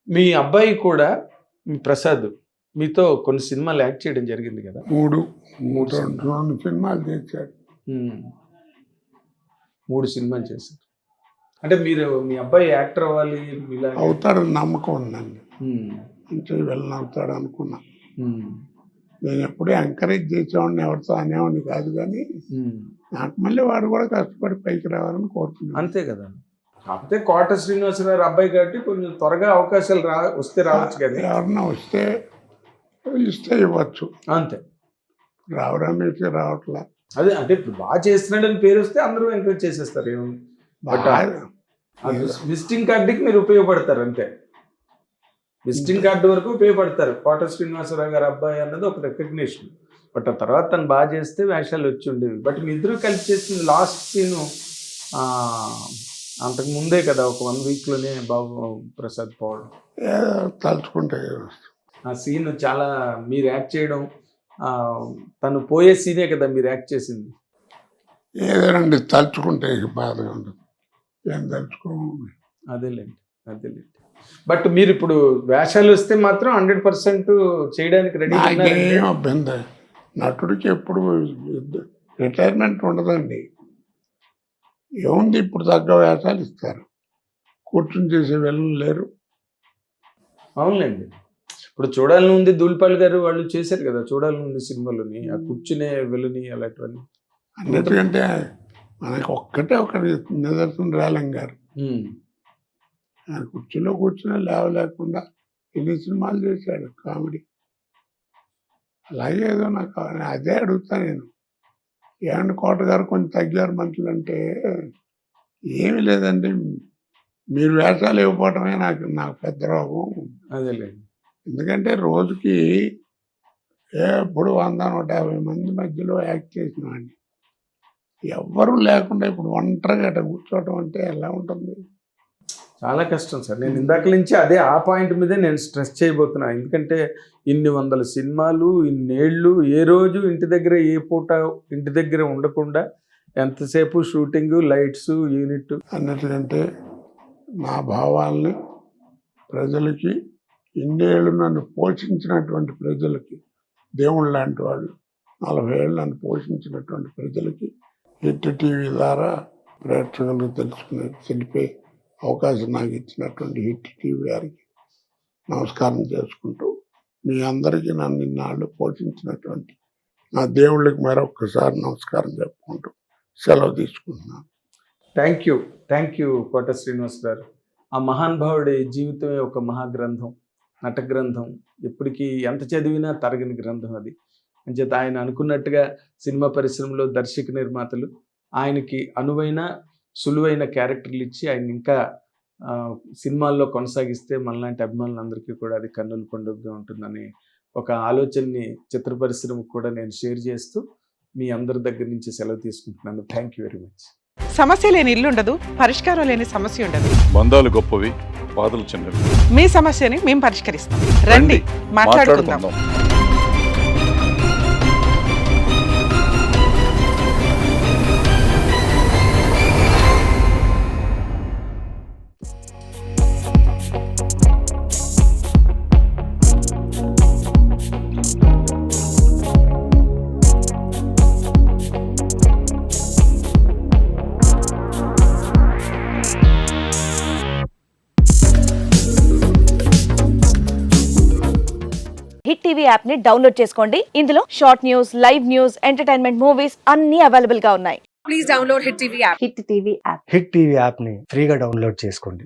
మీ అబ్బాయి కూడా మీ ప్రసాద్ మీతో కొన్ని సినిమాలు యాక్ట్ చేయడం జరిగింది కదా. మూడు మూడు రెండు సినిమాలు చేశాడు. 3 సినిమాలు చేశారు. అంటే మీరు మీ అబ్బాయి యాక్టర్ అవ్వాలి ఇలా అవుతాడని నమ్మకం ఉందండి. మంచి వెళ్ళని అవుతాడు అనుకున్నా. నేను ఎప్పుడూ ఎంకరేజ్ చేసేవాడిని, ఎవరితో అనేవాడిని కాదు, కానీ నాకు మళ్ళీ వాడు కూడా కష్టపడి పైకి రావాలని కోరుతున్నాను. అంతే కదా. కాకపోతే కోట శ్రీనివాసరావు అబ్బాయి కాబట్టి కొంచెం త్వరగా అవకాశాలు వస్తే రావచ్చు కదా. ఎవరన్నా వస్తే ఇస్తే ఇవ్వచ్చు, అంతే. రావడానికి రావట్లా. అదే అంటే ఇప్పుడు బాగా చేస్తున్నాడని పేరు వస్తే అందరూ ఎంకరేజ్ చేసేస్తారు. ఏముంది, బట్ విజిటింగ్ కార్డుకి మీరు ఉపయోగపడతారు అంతే. విజిటింగ్ కార్డు వరకు ఉపయోగపడతారు. కోట శ్రీనివాసరావు గారు అబ్బాయి అన్నది ఒక రికగ్నిషన్. బట్ ఆ తర్వాత తను బాగా చేస్తే వేషాలు వచ్చి ఉండేవి. బట్ మీ ఇద్దరు కలిసి చేసిన లాస్ట్ సీను అంతకు ముందే కదా, ఒక 1 వీక్లోనే బాబు ప్రసాద్ పోవడం. తలుచుకుంటే ఆ సీన్ చాలా మీరు యాక్ట్ చేయడం, తను పోయే సీనే కదా మీరు యాక్ట్ చేసింది. ఏదేనండి, తలుచుకుంటే బాధగా ఉండదు. ఏం తలుచుకో. అదేలేండి. బట్ మీరు ఇప్పుడు వేషాలు వస్తే మాత్రం 100% చేయడానికి రెడీ. నాకేం అభ్యంతరం. నటుడికి ఎప్పుడు రిటైర్మెంట్ ఉండదండి. ఏముంది, ఇప్పుడు తగ్గ వేషాలు ఇస్తారు, కూర్చుని చేసే వెళ్ళం లేరు. అవునులేండి. ఇప్పుడు చూడాలని ఉంది ధూళిపాల్ గారు వాళ్ళు చేశారు కదా చూడాలని ఉంది సినిమాలోని, ఆ కూర్చునే వెళ్ళని అలాంటివన్నీ. అన్నిటికంటే మనకి ఒక్కటే ఒకటి నిదర్శనం రేలం గారు. ఆయన కుర్చీలో కూర్చుని లేవలేకుండా ఎన్ని సినిమాలు చేశాడు కామెడీ. అలాగే ఏదో నాకు అదే అడుగుతా నేను, ఏమండి కోట గారు కొంచెం తగ్గారు మనుషులు అంటే, ఏమి లేదండి, మీరు వేషాలు ఇవ్వకపోవటమే నాకు పెద్ద రోగం. అదేలేండి. ఎందుకంటే రోజుకి ఎప్పుడు 100-150 మంది మధ్యలో యాక్ట్ చేసిన వాడిని, ఎవ్వరూ లేకుండా ఇప్పుడు ఒంటరిగా అట్లా కూర్చోవటం అంటే ఎలా ఉంటుంది? చాలా కష్టం సార్. నేను ఇందాక నుంచి అదే ఆ పాయింట్ మీదే నేను స్ట్రెస్ చేయబోతున్నా. ఎందుకంటే ఇన్ని 100 సినిమాలు, ఇన్నేళ్ళు, ఏ రోజు ఇంటి దగ్గర ఏ పూట ఇంటి దగ్గర ఉండకుండా ఎంతసేపు షూటింగ్, లైట్స్, యూనిట్. అన్నిటికంటే నా భావాల్ని ప్రజలకి, ఇన్నేళ్ళు నన్ను పోషించినటువంటి ప్రజలకి, దేవుళ్ళు లాంటి వాళ్ళు 40 ఏళ్ళు నన్ను పోషించినటువంటి ప్రజలకి హిట్ టీవీ ద్వారా ప్రేక్షకులకు తెలిపే అవకాశం నాకు ఇచ్చినటువంటి హిట్ టీవీ గారికి నమస్కారం చేసుకుంటూ, మీ అందరికీ నన్ను ఇన్నాళ్ళు పోషించినటువంటి నా దేవుళ్ళకి మరొక్కసారి నమస్కారం చెప్పుకుంటూ సెలవు తీసుకుంటున్నాను. థ్యాంక్ యూ కోట శ్రీనివాస్ గారు. ఆ మహానుభావుడి జీవితమే ఒక మహాగ్రంథం, నట గ్రంథం. ఎప్పటికీ ఎంత చదివినా తరగని గ్రంథం అది. అంచేత ఆయన అనుకున్నట్టుగా సినిమా పరిశ్రమలో దర్శక నిర్మాతలు ఆయనకి అనువైన సులువైన క్యారెక్టర్లు ఇచ్చి ఆయన ఇంకా సినిమాల్లో కొనసాగిస్తే మనలాంటి అభిమానులందరికీ కూడా అది కన్నుల పండుగగా ఉంటుందని ఒక ఆలోచనని చిత్ర పరిశ్రమకు కూడా నేను షేర్ చేస్తూ మీ అందరి దగ్గర నుంచి సెలవు తీసుకుంటున్నాను. Thank you very much. సమస్య లేని ఇల్లు ఉండదు, పరిష్కారం లేని సమస్య ఉండదు. బంధాలు గొప్పవి, బాధలు చిన్నవి. మీ సమస్యని మేము పరిష్కరిస్తాం. రండి, మాట్లాడుకుందాం. హిట్ టీవీ యాప్ ని డౌన్లోడ్ చేసుకోండి. ఇందులో short news, live news, entertainment movies అన్ని అవైలబుల్ గా ఉన్నాయి. Please download hit TV app. Hit TV app. Hit TV యాప్ని ఫ్రీగా డౌన్లోడ్ చేసుకోండి.